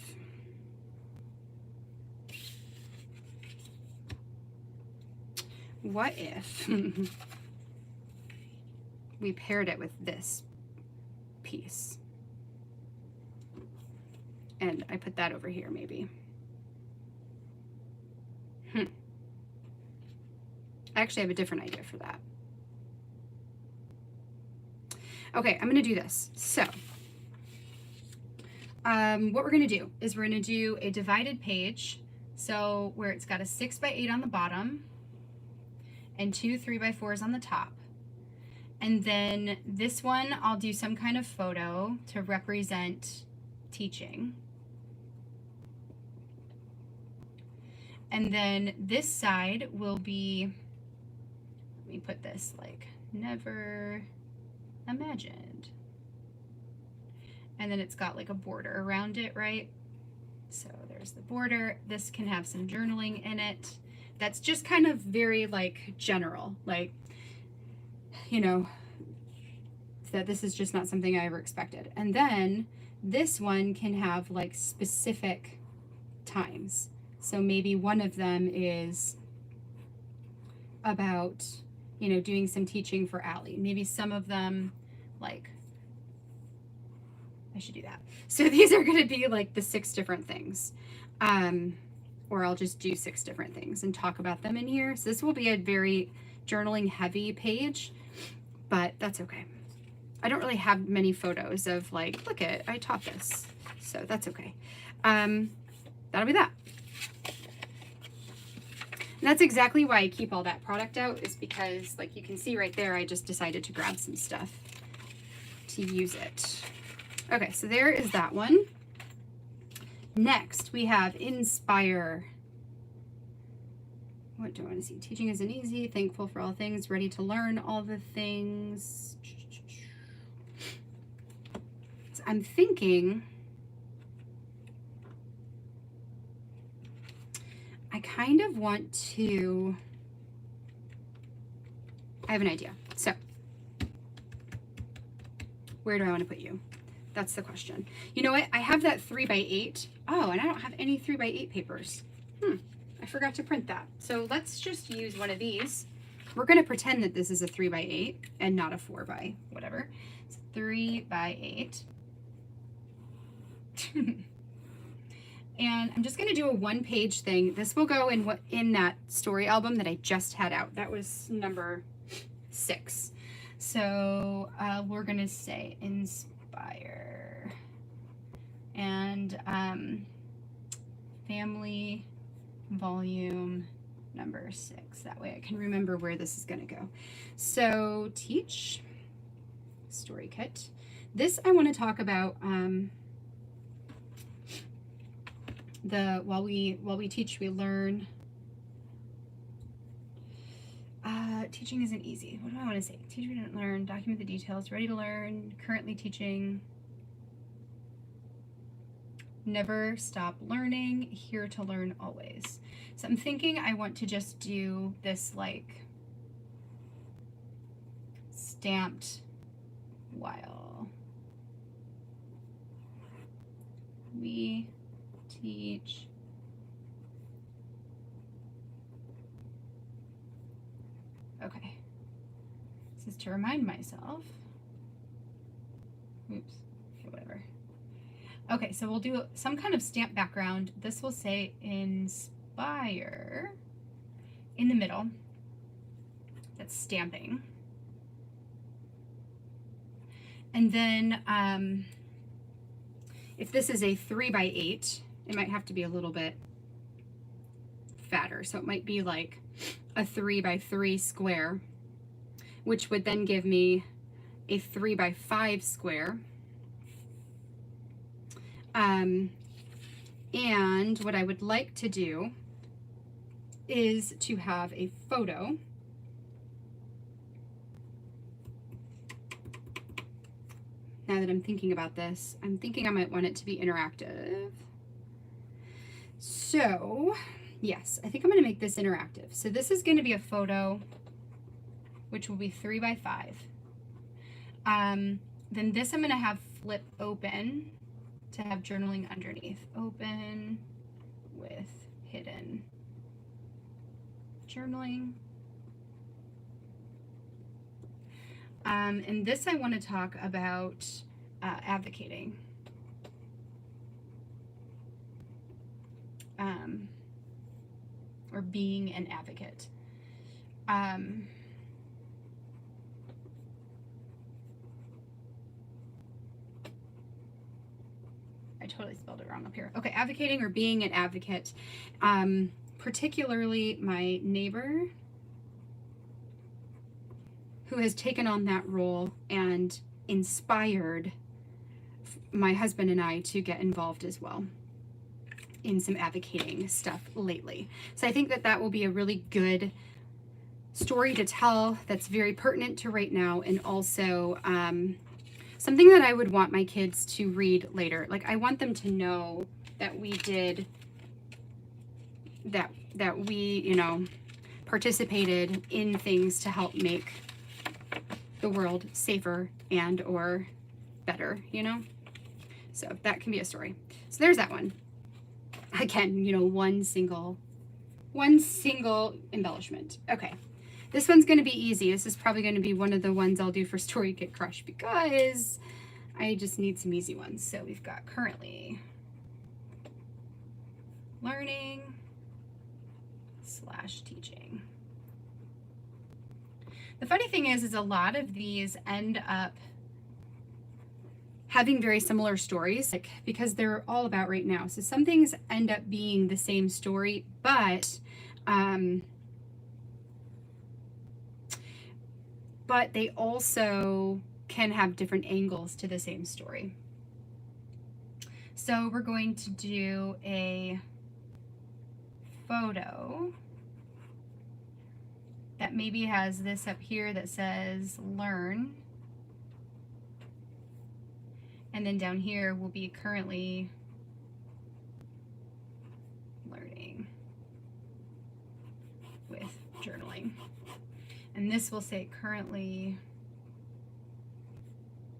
we paired it with this piece? And I put that over here maybe. I actually have a different idea for that. Okay, I'm gonna do this. So, what we're gonna do is we're gonna do a divided page. So where it's got a 6x8 on the bottom and 2 3x4s on the top. And then this one, I'll do some kind of photo to represent teaching. And then this side will be, let me put this like never imagined. And then it's got like a border around it, right? So there's the border. This can have some journaling in it. That's just kind of very like general, like, you know, that this is just not something I ever expected. And then this one can have like specific times. So maybe one of them is about, you know, doing some teaching for Allie. Maybe some of them, like, I should do that. So these are going to be like the 6 different things. Or I'll just do 6 different things and talk about them in here. So this will be a very journaling heavy page, but that's okay. I don't really have many photos of like, look at, I taught this. So that's okay. That'll be that. And that's exactly why I keep all that product out, is because like you can see right there, I just decided to grab some stuff to use it. Okay, so there is that one. Next, we have Inspire. What do I want to see? Teaching isn't easy, thankful for all things, ready to learn all the things. So I'm thinking, I kind of want to, I have an idea. So where do I want to put you? That's the question. You know what? I have that 3x8. Oh, and I don't have any 3x8 papers. I forgot to print that. So let's just use one of these. We're going to pretend that this is a 3x8 and not a 4x whatever. It's 3x8. And I'm just going to do a one-page thing. This will go in that story album that I just had out. That was number 6. So we're going to say inspire and family volume number 6. That way I can remember where this is going to go. So teach, story kit. This I want to talk about while we teach, we learn. Teaching isn't easy. What do I want to say? Teach, we don't learn. Document the details. Ready to learn. Currently teaching. Never stop learning. Here to learn always. So I'm thinking I want to just do this like stamped while we teach. Okay. This is to remind myself. Oops. Okay, whatever. Okay, so we'll do some kind of stamp background. This will say inspire in the middle. That's stamping. And then if this is a 3x8, it might have to be a little bit fatter. So it might be like a 3x3 square, which would then give me a 3x5 square. And what I would like to do is to have a photo. Now that I'm thinking about this, I'm thinking I might want it to be interactive. So yes, I think I'm going to make this interactive. So this is going to be a photo, which will be 3x5. Then this I'm going to have flip open to have journaling underneath. Open with hidden journaling. And this I want to talk about advocating. Or being an advocate. I totally spelled it wrong up here. Okay, advocating or being an advocate. Particularly my neighbor who has taken on that role and inspired my husband and I to get involved as well in some advocating stuff lately. So I think that that will be a really good story to tell that's very pertinent to right now, and also something that I would want my kids to read later. Like, I want them to know that we did, that we, you know, participated in things to help make the world safer and or better, you know? So that can be a story. So there's that one. Again, you know, one single embellishment. Okay. This one's going to be easy. This is probably going to be one of the ones I'll do for Story Kit Crush because I just need some easy ones. So we've got currently learning / teaching. The funny thing is a lot of these end up having very similar stories, like, because they're all about right now. So some things end up being the same story, but they also can have different angles to the same story. So we're going to do a photo that maybe has this up here that says learn. And then down here will be currently learning with journaling. And this will say currently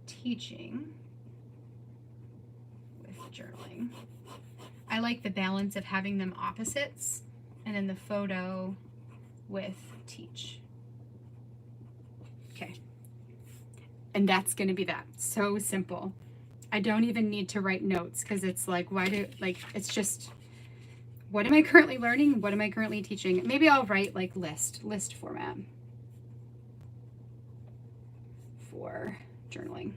teaching with journaling. I like the balance of having them opposites and then the photo with teach. Okay. And that's going to be that. So simple. I don't even need to write notes because it's like, it's just, what am I currently learning? What am I currently teaching? Maybe I'll write like list format for journaling,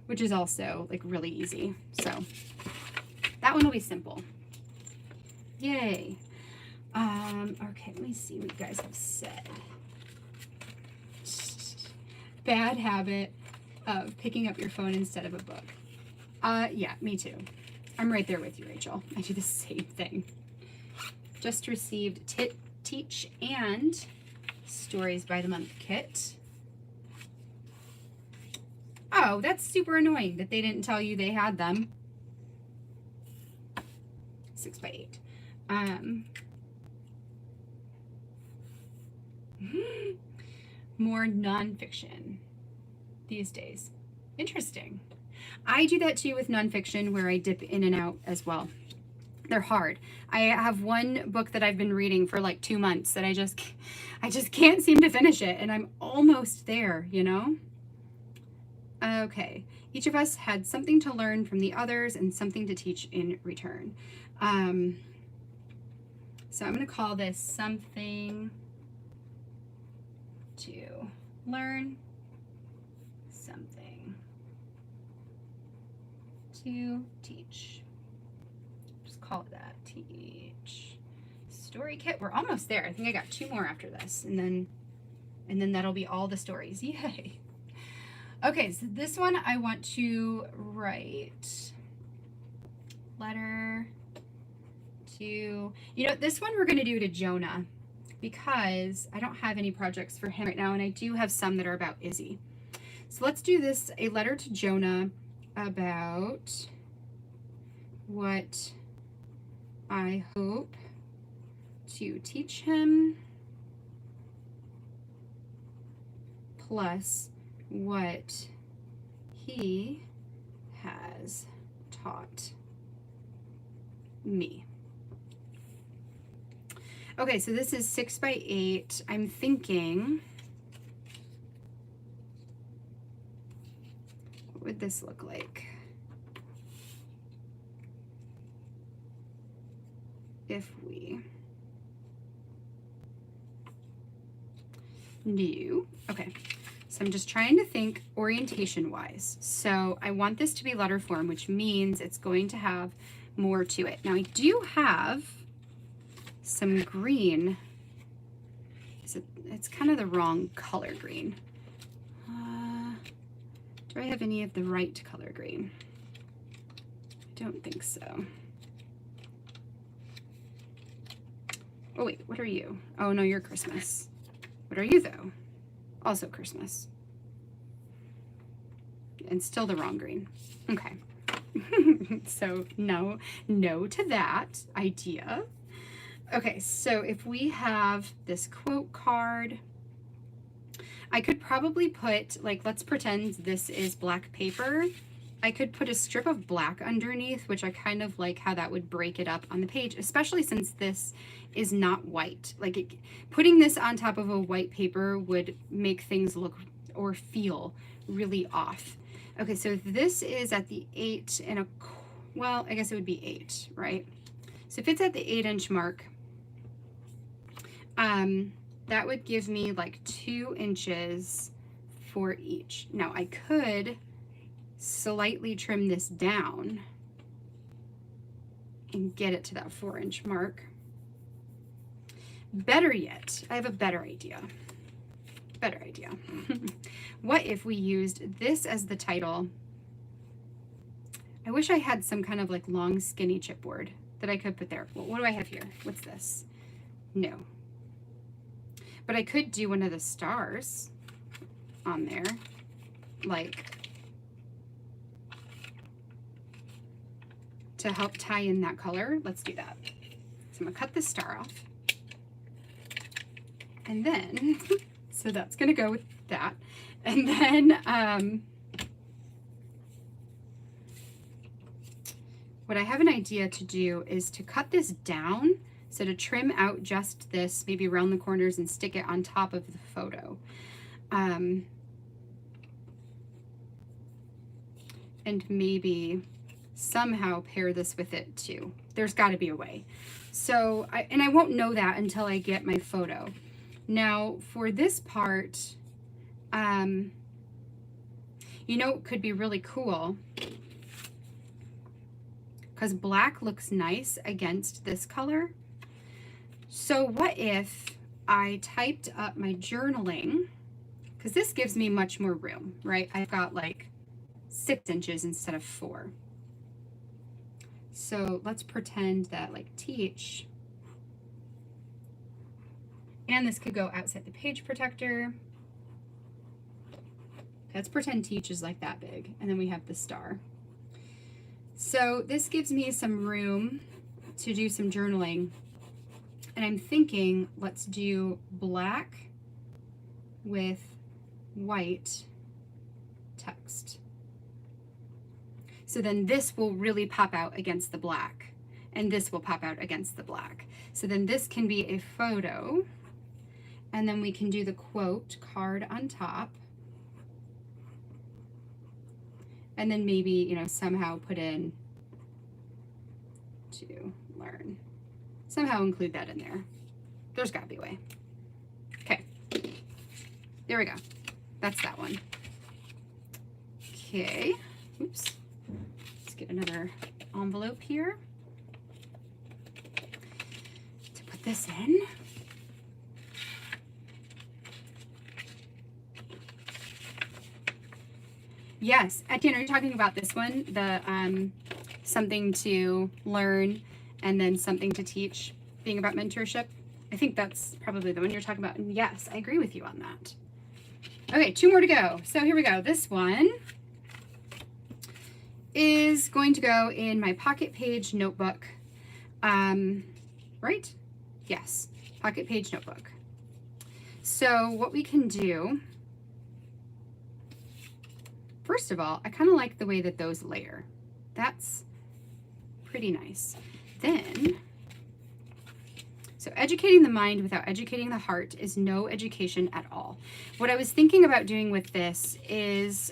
which is also like really easy. So that one will be simple. Yay. Okay, let me see what you guys have said. Bad habit of picking up your phone instead of a book. Yeah, me too. I'm right there with you, Rachel. I do the same thing. Just received Teach and Stories by the Month kit. Oh, that's super annoying that they didn't tell you they had them. 6x8. More nonfiction these days. Interesting. I do that too with nonfiction where I dip in and out as well. They're hard. I have one book that I've been reading for like 2 months that I just can't seem to finish it, and I'm almost there, you know? Okay. Each of us had something to learn from the others and something to teach in return. So I'm going to call this something to learn, something to teach. Just call it that. Teach. Story kit. We're almost there. I think I got 2 more after this, and then that'll be all the stories. Yay. Okay, so this one I want to write letter to, you know, this one we're going to do to Jonah because I don't have any projects for him right now, and I do have some that are about Izzy. So let's do this, a letter to Jonah about what I hope to teach him plus what he has taught me. Okay, so this is 6x8. I'm thinking, what would this look like if we do, okay. So I'm just trying to think orientation wise. So I want this to be letter form, which means it's going to have more to it. Now I do have some green. It's kind of the wrong color green. Do I have any of the right color green? I don't think so. Oh wait, what are you? Oh no, you're Christmas. What are you though? Also Christmas. And still the wrong green. Okay. So no to that idea. Okay, so if we have this quote card, I could probably put, like, let's pretend this is black paper. I could put a strip of black underneath, which I kind of like how that would break it up on the page, especially since this is not white. Like, putting this on top of a white paper would make things look or feel really off. Okay, so this is at the 8 and a, well, I guess it would be 8, right? So if it's at the 8-inch mark, that would give me like 2 inches for each. Now I could slightly trim this down and get it to that 4-inch mark. Better yet, I have a better idea. Better idea. What if we used this as the title? I wish I had some kind of like long skinny chipboard that I could put there. Well, what do I have here? What's this? No. But I could do one of the stars on there, like, to help tie in that color. Let's do that. So I'm gonna cut this star off. And then, so that's gonna go with that. And then, what I have an idea to do is to cut this down. So to trim out just this, maybe around the corners, and stick it on top of the photo. and maybe somehow pair this with it too. There's got to be a way. So, I won't know that until I get my photo. Now, for this part, you know, it could be really cool because black looks nice against this color. So what if I typed up my journaling, because this gives me much more room, right? I've got like 6 inches instead of 4. So let's pretend that like teach, and this could go outside the page protector. Let's pretend teach is like that big, and then we have the star. So this gives me some room to do some journaling, and I'm thinking let's do black with white text. So then this will really pop out against the black, and this will pop out against the black. So then this can be a photo, and then we can do the quote card on top. And then maybe, you know, somehow put in to learn. Somehow include that in there. There's got to be a way. Okay. There we go. That's that one. Okay. Oops. Let's get another envelope here to put this in. Yes, Etienne, are you talking about this one? The something to learn and then something to teach, being about mentorship? I think that's probably the one you're talking about. And yes, I agree with you on that. Okay, 2 more to go. So here we go. This one is going to go in my pocket page notebook. Right? Yes, pocket page notebook. So what we can do, first of all, I kind of like the way that those layer. That's pretty nice. Then, so educating the mind without educating the heart is no education at all. What I was thinking about doing with this is,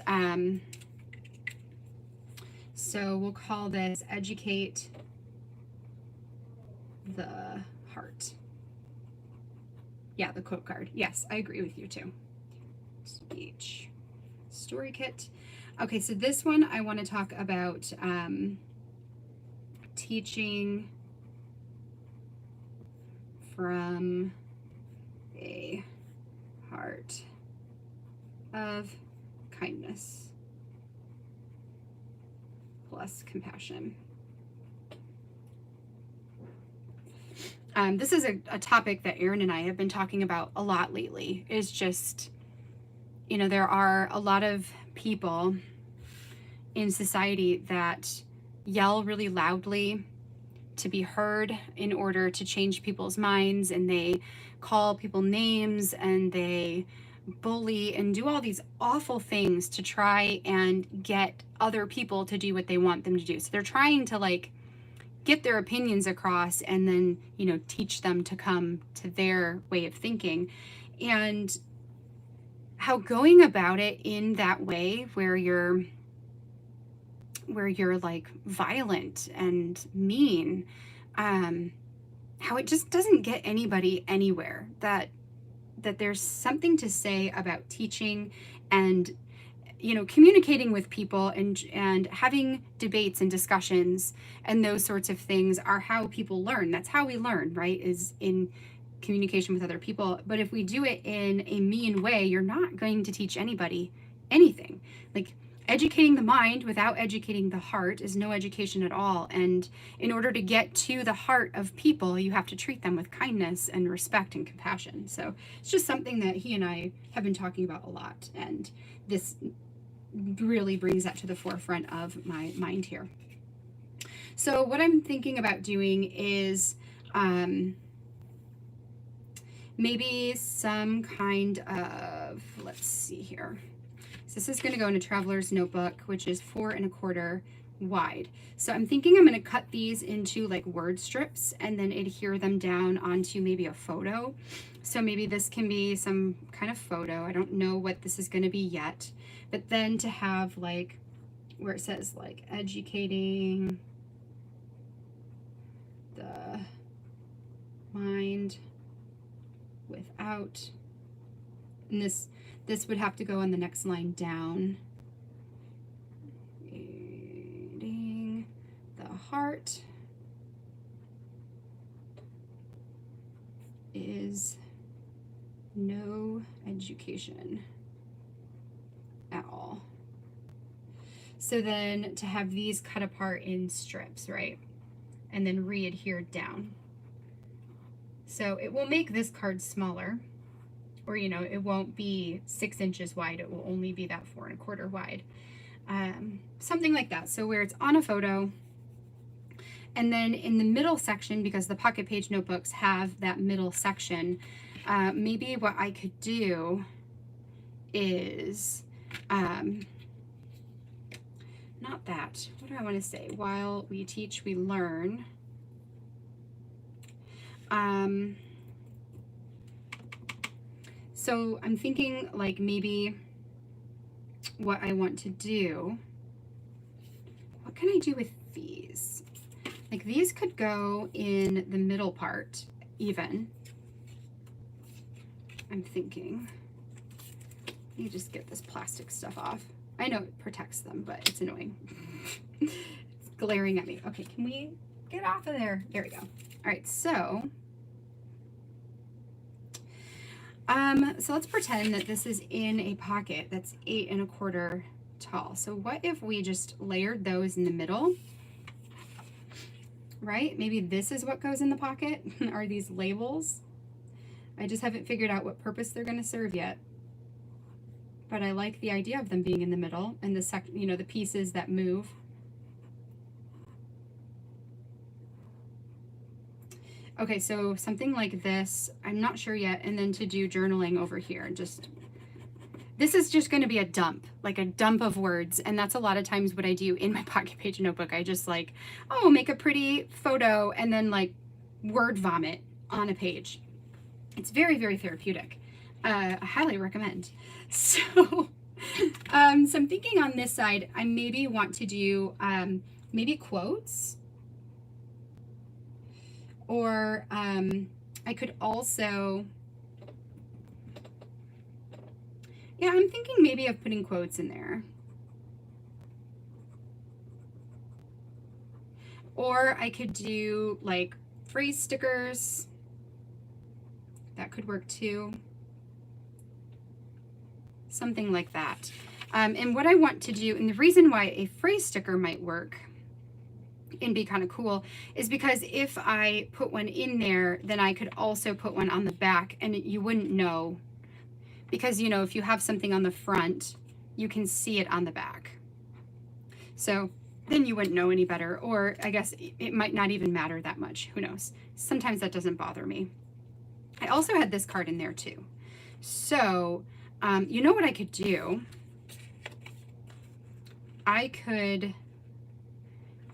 so we'll call this educate the heart. Yeah, the quote card. Yes, I agree with you too. Speech. Story kit. Okay, so this one I want to talk about teaching from a heart of kindness plus compassion. This is a topic that Erin and I have been talking about a lot lately. Is just, you know, there are a lot of people in society that yell really loudly to be heard in order to change people's minds, and they call people names and they bully and do all these awful things to try and get other people to do what they want them to do. So they're trying to like get their opinions across and then, you know, teach them to come to their way of thinking. And how going about it in that way where you're like violent and mean, how it just doesn't get anybody anywhere. That there's something to say about teaching and, you know, communicating with people and having debates and discussions and those sorts of things are how people learn. That's how we learn, right? Is in communication with other people. But if we do it in a mean way, you're not going to teach anybody anything. Like, educating the mind without educating the heart is no education at all. And in order to get to the heart of people, you have to treat them with kindness and respect and compassion. So it's just something that he and I have been talking about a lot. And this really brings that to the forefront of my mind here. So what I'm thinking about doing is maybe some kind of, let's see here. So this is going to go in a traveler's notebook, which is 4 1/4 wide. So I'm thinking I'm going to cut these into like word strips and then adhere them down onto maybe a photo. So maybe this can be some kind of photo. I don't know what this is going to be yet, but then to have like where it says like educating the mind without, and this would have to go on the next line down. Aiding the heart is no education at all. So then to have these cut apart in strips, right? And then re-adhered down. So it will make this card smaller, or you know, it won't be 6 inches wide, it will only be that 4 1/4 wide. Something like that. So where it's on a photo, and then in the middle section, because the pocket page notebooks have that middle section, maybe what I could do is, not that, what do I want to say? While we teach, we learn. So I'm thinking like maybe what I want to do, what can I do with these? Like these could go in the middle part even. I'm thinking, let me just get this plastic stuff off. I know it protects them, but it's annoying. It's glaring at me. Okay, can we get off of there? There we go. All right, so let's pretend that this is in a pocket that's 8 1/4 tall. So what if we just layered those in the middle, right? Maybe this is what goes in the pocket, are these labels. I just haven't figured out what purpose they're going to serve yet. But I like the idea of them being in the middle and the pieces that move. Okay, so something like this, I'm not sure yet, and then to do journaling over here. This is just going to be a dump, like a dump of words, and that's a lot of times what I do in my pocket page notebook. I just like, oh, make a pretty photo and then like word vomit on a page. It's very, very therapeutic. I highly recommend. So, so I'm thinking on this side, I maybe want to do maybe quotes. Or I could also, yeah, I'm thinking maybe of putting quotes in there. Or I could do like phrase stickers. That could work too. Something like that. And what I want to do, and the reason why a phrase sticker might work and be kind of cool is because if I put one in there, then I could also put one on the back and you wouldn't know, because you know, if you have something on the front, you can see it on the back. So then you wouldn't know any better, or I guess it might not even matter that much. Who knows? Sometimes that doesn't bother me. I also had this card in there too. So you know what I could do? I could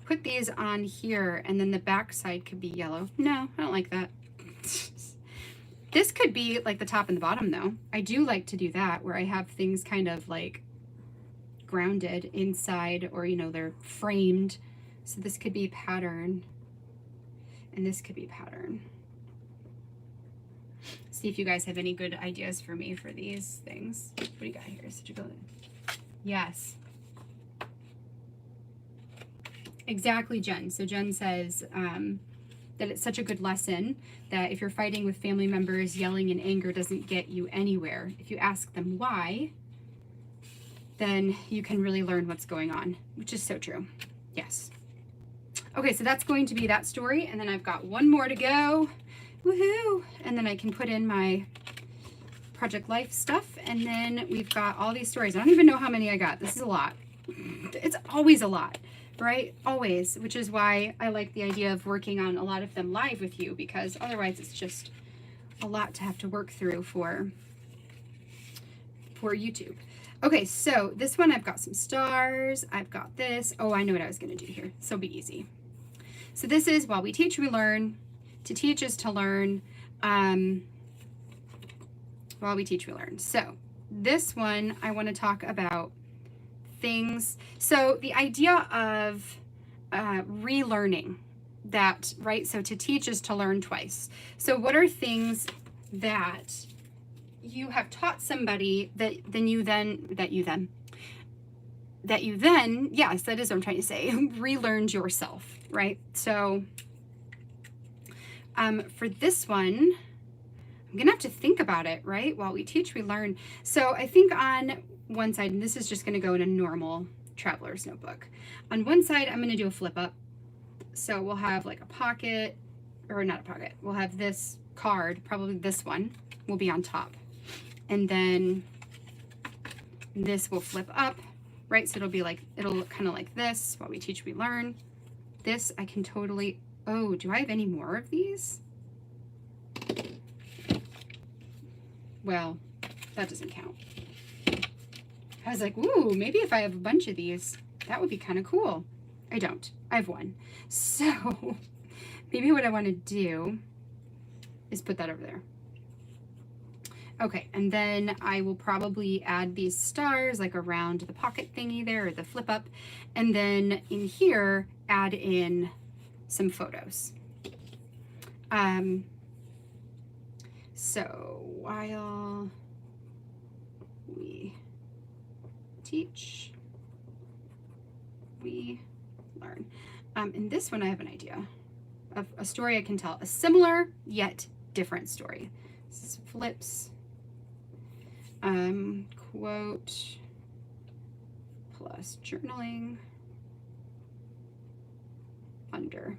put these on here and then the back side could be yellow. No, I don't like that. This could be like the top and the bottom though. I do like to do that, where I have things kind of like grounded inside, or you know, they're framed. So this could be pattern and this could be pattern. See if you guys have any good ideas for me for these things. What do you got here? Such a good. Yes. Exactly, Jen. So Jen says that it's such a good lesson that if you're fighting with family members, yelling in anger doesn't get you anywhere. If you ask them why, then you can really learn what's going on, which is so true. Yes. Okay, so that's going to be that story, and then I've got one more to go. Woohoo! And then I can put in my Project Life stuff, and then we've got all these stories. I don't even know how many I got. This is a lot. It's always a lot, right? Always, which is why I like the idea of working on a lot of them live with you, because otherwise it's just a lot to have to work through for YouTube. Okay, so this one I've got some stars. I've got this. Oh, I know what I was going to do here. So be easy. So this is while we teach, we learn. To teach is to learn. While we teach, we learn. So this one, I want to talk about things? So the idea of relearning that, right? So to teach is to learn twice. So what are things that you have taught somebody that you then, yes, that is what I'm trying to say, relearned yourself, right? So for this one, I'm gonna have to think about it, right? While we teach, we learn. So I think on one side, and this is just gonna go in a normal traveler's notebook. On one side, I'm gonna do a flip up. So we'll have like a pocket, or not a pocket, we'll have this card, probably this one will be on top. And then this will flip up, right? So it'll be like, it'll look kind of like this. While we teach, we learn. This I can totally, oh, do I have any more of these? Well, that doesn't count. I was like, ooh, maybe if I have a bunch of these, that would be kind of cool. I don't. I have one. So maybe what I want to do is put that over there. Okay, and then I will probably add these stars like around the pocket thingy there, or the flip up, and then in here add in some photos. So while we teach, we learn. In this one I have an idea of a story I can tell, a similar yet different story. This is flips. Quote plus journaling under.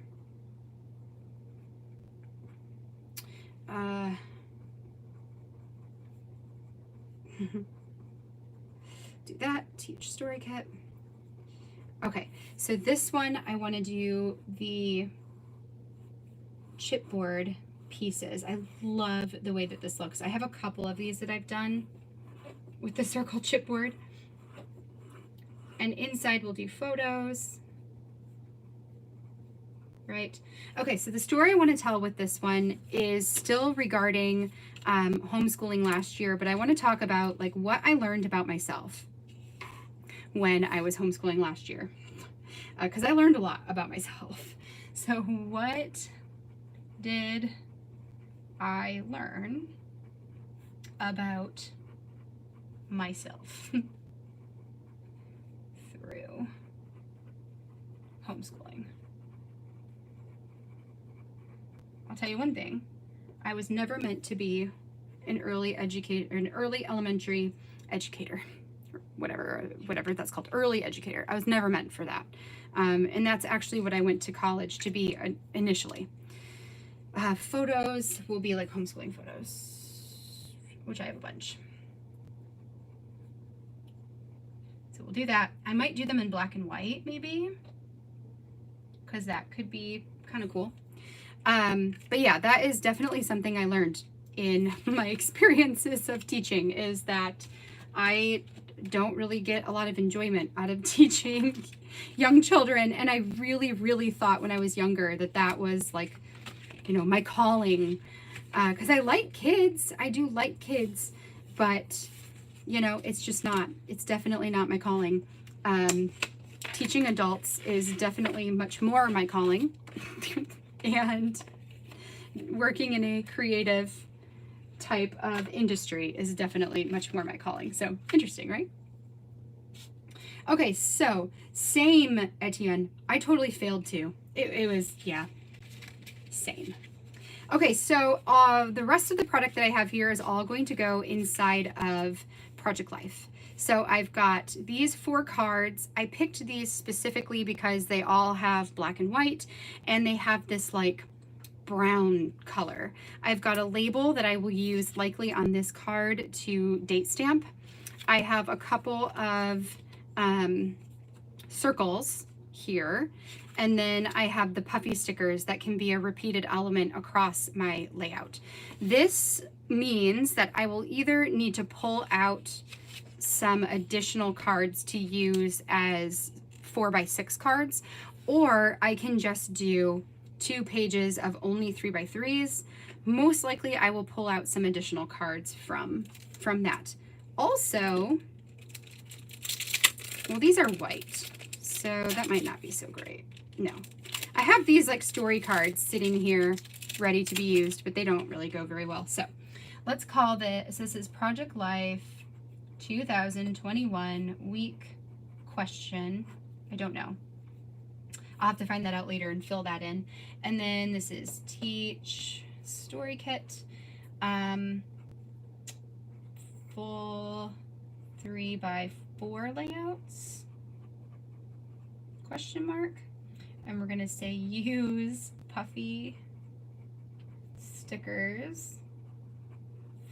Do that, teach story kit. Okay, so this one I want to do the chipboard pieces. I love the way that this looks. I have a couple of these that I've done with the circle chipboard. And inside we'll do photos. Right? Okay, so the story I want to tell with this one is still regarding homeschooling last year, but I want to talk about like what I learned about myself when I was homeschooling last year, because I learned a lot about myself. So what did I learn about myself through homeschooling? I'll tell you one thing. I was never meant to be an early elementary educator, or whatever that's called, early educator. I was never meant for that. And that's actually what I went to college to be initially. Photos will be like homeschooling photos, which I have a bunch. So we'll do that. I might do them in black and white maybe, because that could be kind of cool. But yeah, that is definitely something I learned in my experiences of teaching, is that I don't really get a lot of enjoyment out of teaching young children. And I really, really thought when I was younger that that was like, you know, my calling, because I like kids. I do like kids, but you know, it's just not, it's definitely not my calling. Teaching adults is definitely much more my calling. And working in a creative type of industry is definitely much more my calling. So interesting, right? Okay, so same, Etienne. I totally failed too. It was, yeah, same. Okay, so the rest of the product that I have here is all going to go inside of Project Life. So I've got these 4 cards. I picked these specifically because they all have black and white, and they have this like brown color. I've got a label that I will use likely on this card to date stamp. I have a couple of circles here, and then I have the puffy stickers that can be a repeated element across my layout. This means that I will either need to pull out some additional cards to use as 4x6 cards, or I can just do 2 pages of only 3x3s. Most likely I will pull out some additional cards from that. Also, Well, these are white, so that might not be so great. No. I have these like story cards sitting here ready to be used, but they don't really go very well. So let's call this is Project Life 2021 week question. I don't know. I'll have to find that out later and fill that in. And then this is Teach Story Kit. Full 3x4 layouts, question mark. And we're gonna say use puffy stickers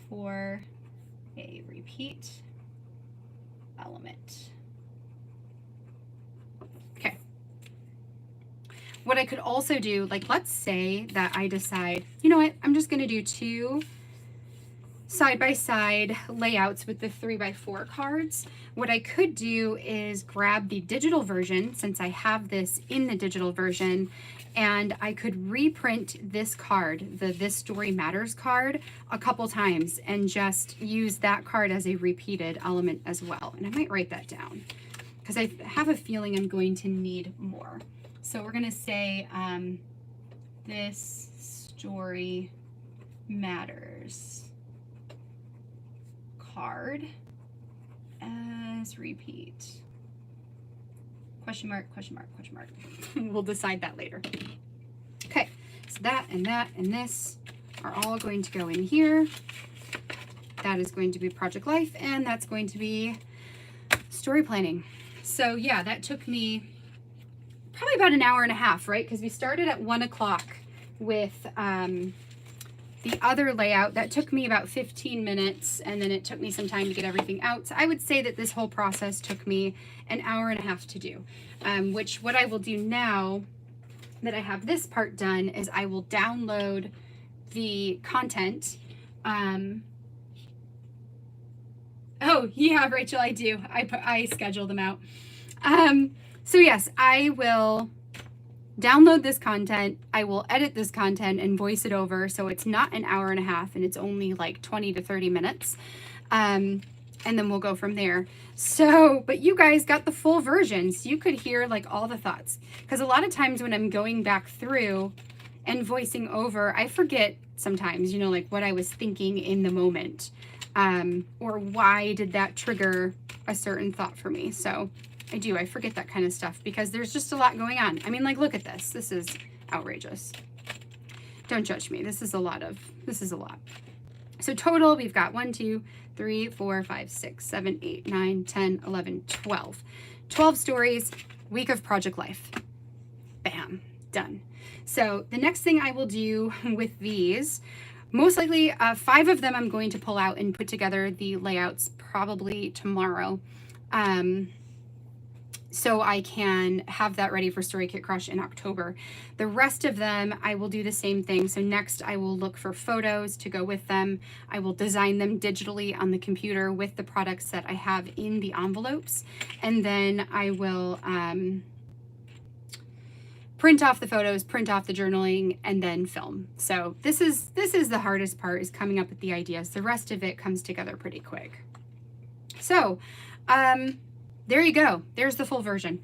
for a repeat element. Okay. What I could also do, like let's say that I decide, you know what, I'm just gonna do 2 side-by-side layouts with the 3x4 cards. What I could do is grab the digital version, since I have this in the digital version, and I could reprint this card, the This Story Matters card, a couple times and just use that card as a repeated element as well. And I might write that down because I have a feeling I'm going to need more. So we're going to say This Story Matters card as repeat. Question mark, question mark, question mark. We'll decide that later. Okay, so that and this are all going to go in here. That is going to be Project Life, and that's going to be story planning. So yeah, that took me probably about an hour and a half, right? Because we started at 1 o'clock with the other layout. That took me about 15 minutes, and then it took me some time to get everything out. So I would say that this whole process took me an hour and a half to do, which what I will do now that I have this part done is I will download the content. Oh yeah, Rachel, I do. I schedule them out. So yes, I will download this content, I will edit this content and voice it over so it's not an hour and a half and it's only like 20 to 30 minutes. And then we'll go from there. So, but you guys got the full version, so you could hear like all the thoughts. Because a lot of times when I'm going back through and voicing over, I forget sometimes, you know, like what I was thinking in the moment. Or why did that trigger a certain thought for me. So I forget that kind of stuff because there's just a lot going on. I mean, like, look at this. This is outrageous. Don't judge me. This is a lot. So total, we've got 1, 2, 3, 4, 5, 6, 7, 8, 9, 10, 11, 12. 12 stories, week of Project Life. Bam, done. So the next thing I will do with these, most likely 5 of them I'm going to pull out and put together the layouts probably tomorrow. So I can have that ready for Story Kit Crush in October. The rest of them, I will do the same thing. So next I will look for photos to go with them. I will design them digitally on the computer with the products that I have in the envelopes. And then I will print off the photos, print off the journaling, and then film. So this is the hardest part, is coming up with the ideas. The rest of it comes together pretty quick. So, there you go. There's the full version.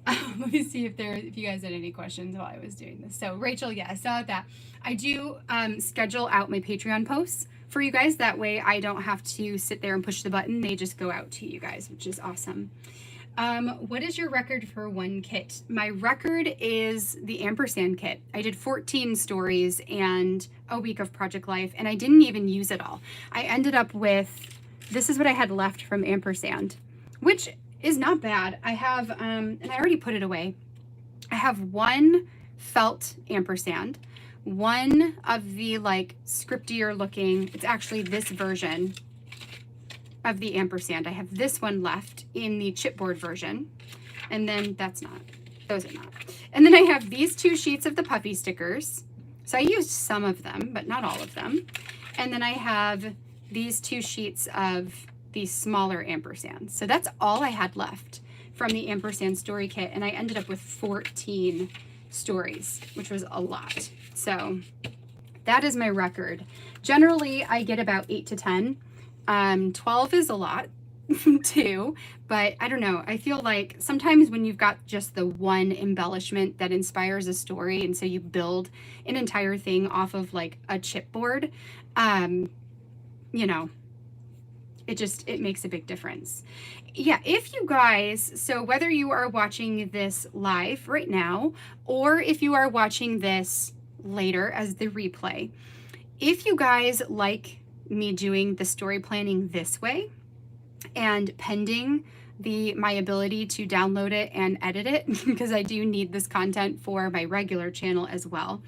Let me see if you guys had any questions while I was doing this. So Rachel, yeah, I saw that. I do schedule out my Patreon posts for you guys. That way I don't have to sit there and push the button. They just go out to you guys, which is awesome. What is your record for one kit? My record is the ampersand kit. I did 14 stories and a week of Project Life, and I didn't even use it all. I ended up with, this is what I had left from ampersand, which is not bad. I have, and I already put it away. I have 1 felt ampersand, 1 of the like scriptier looking, it's actually this version of the ampersand. I have this one left in the chipboard version, and then those are not. And then I have these 2 sheets of the puffy stickers. So I used some of them, but not all of them. And then I have these 2 sheets of these smaller ampersands. So that's all I had left from the ampersand story kit, and I ended up with 14 stories, which was a lot. So that is my record. Generally, I get about 8 to 10. 12 is a lot. too, but I don't know. I feel like sometimes when you've got just the one embellishment that inspires a story, and so you build an entire thing off of like a chipboard, you know, it makes a big difference. Yeah, if you guys, so whether you are watching this live right now or if you are watching this later as the replay, if you guys like me doing the story planning this way, and pending my ability to download it and edit it, because I do need this content for my regular channel as well.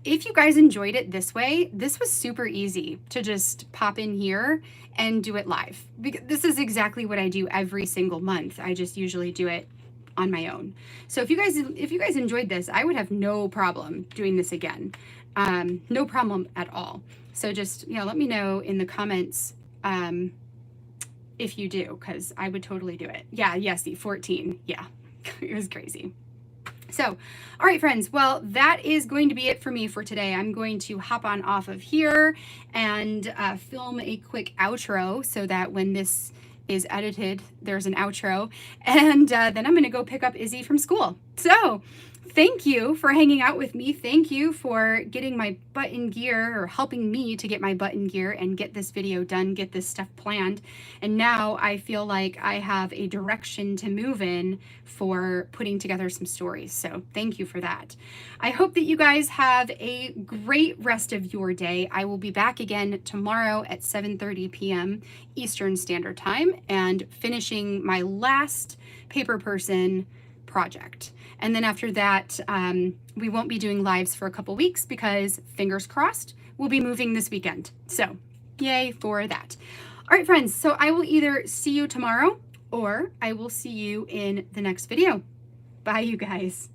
If you guys enjoyed it this way, this was super easy to just pop in here and do it live. Because this is exactly what I do every single month. I just usually do it on my own. So if you guys enjoyed this, I would have no problem doing this again. No problem at all. So just, let me know in the comments if you do, because I would totally do it. Yeah, Yesy, 14. Yeah, it was crazy. So, all right, friends, well, that is going to be it for me for today. I'm going to hop on off of here and film a quick outro so that when this is edited, there's an outro. And then I'm going to go pick up Izzy from school. So, thank you for hanging out with me. Thank you for getting my butt in gear, or helping me to get my butt in gear and get this video done, get this stuff planned. And now I feel like I have a direction to move in for putting together some stories. So thank you for that. I hope that you guys have a great rest of your day. I will be back again tomorrow at 7:30 p.m. Eastern Standard Time and finishing my last paper person project. And then after that, we won't be doing lives for a couple weeks because, fingers crossed, we'll be moving this weekend. So yay for that. All right, friends, so I will either see you tomorrow or I will see you in the next video. Bye, you guys.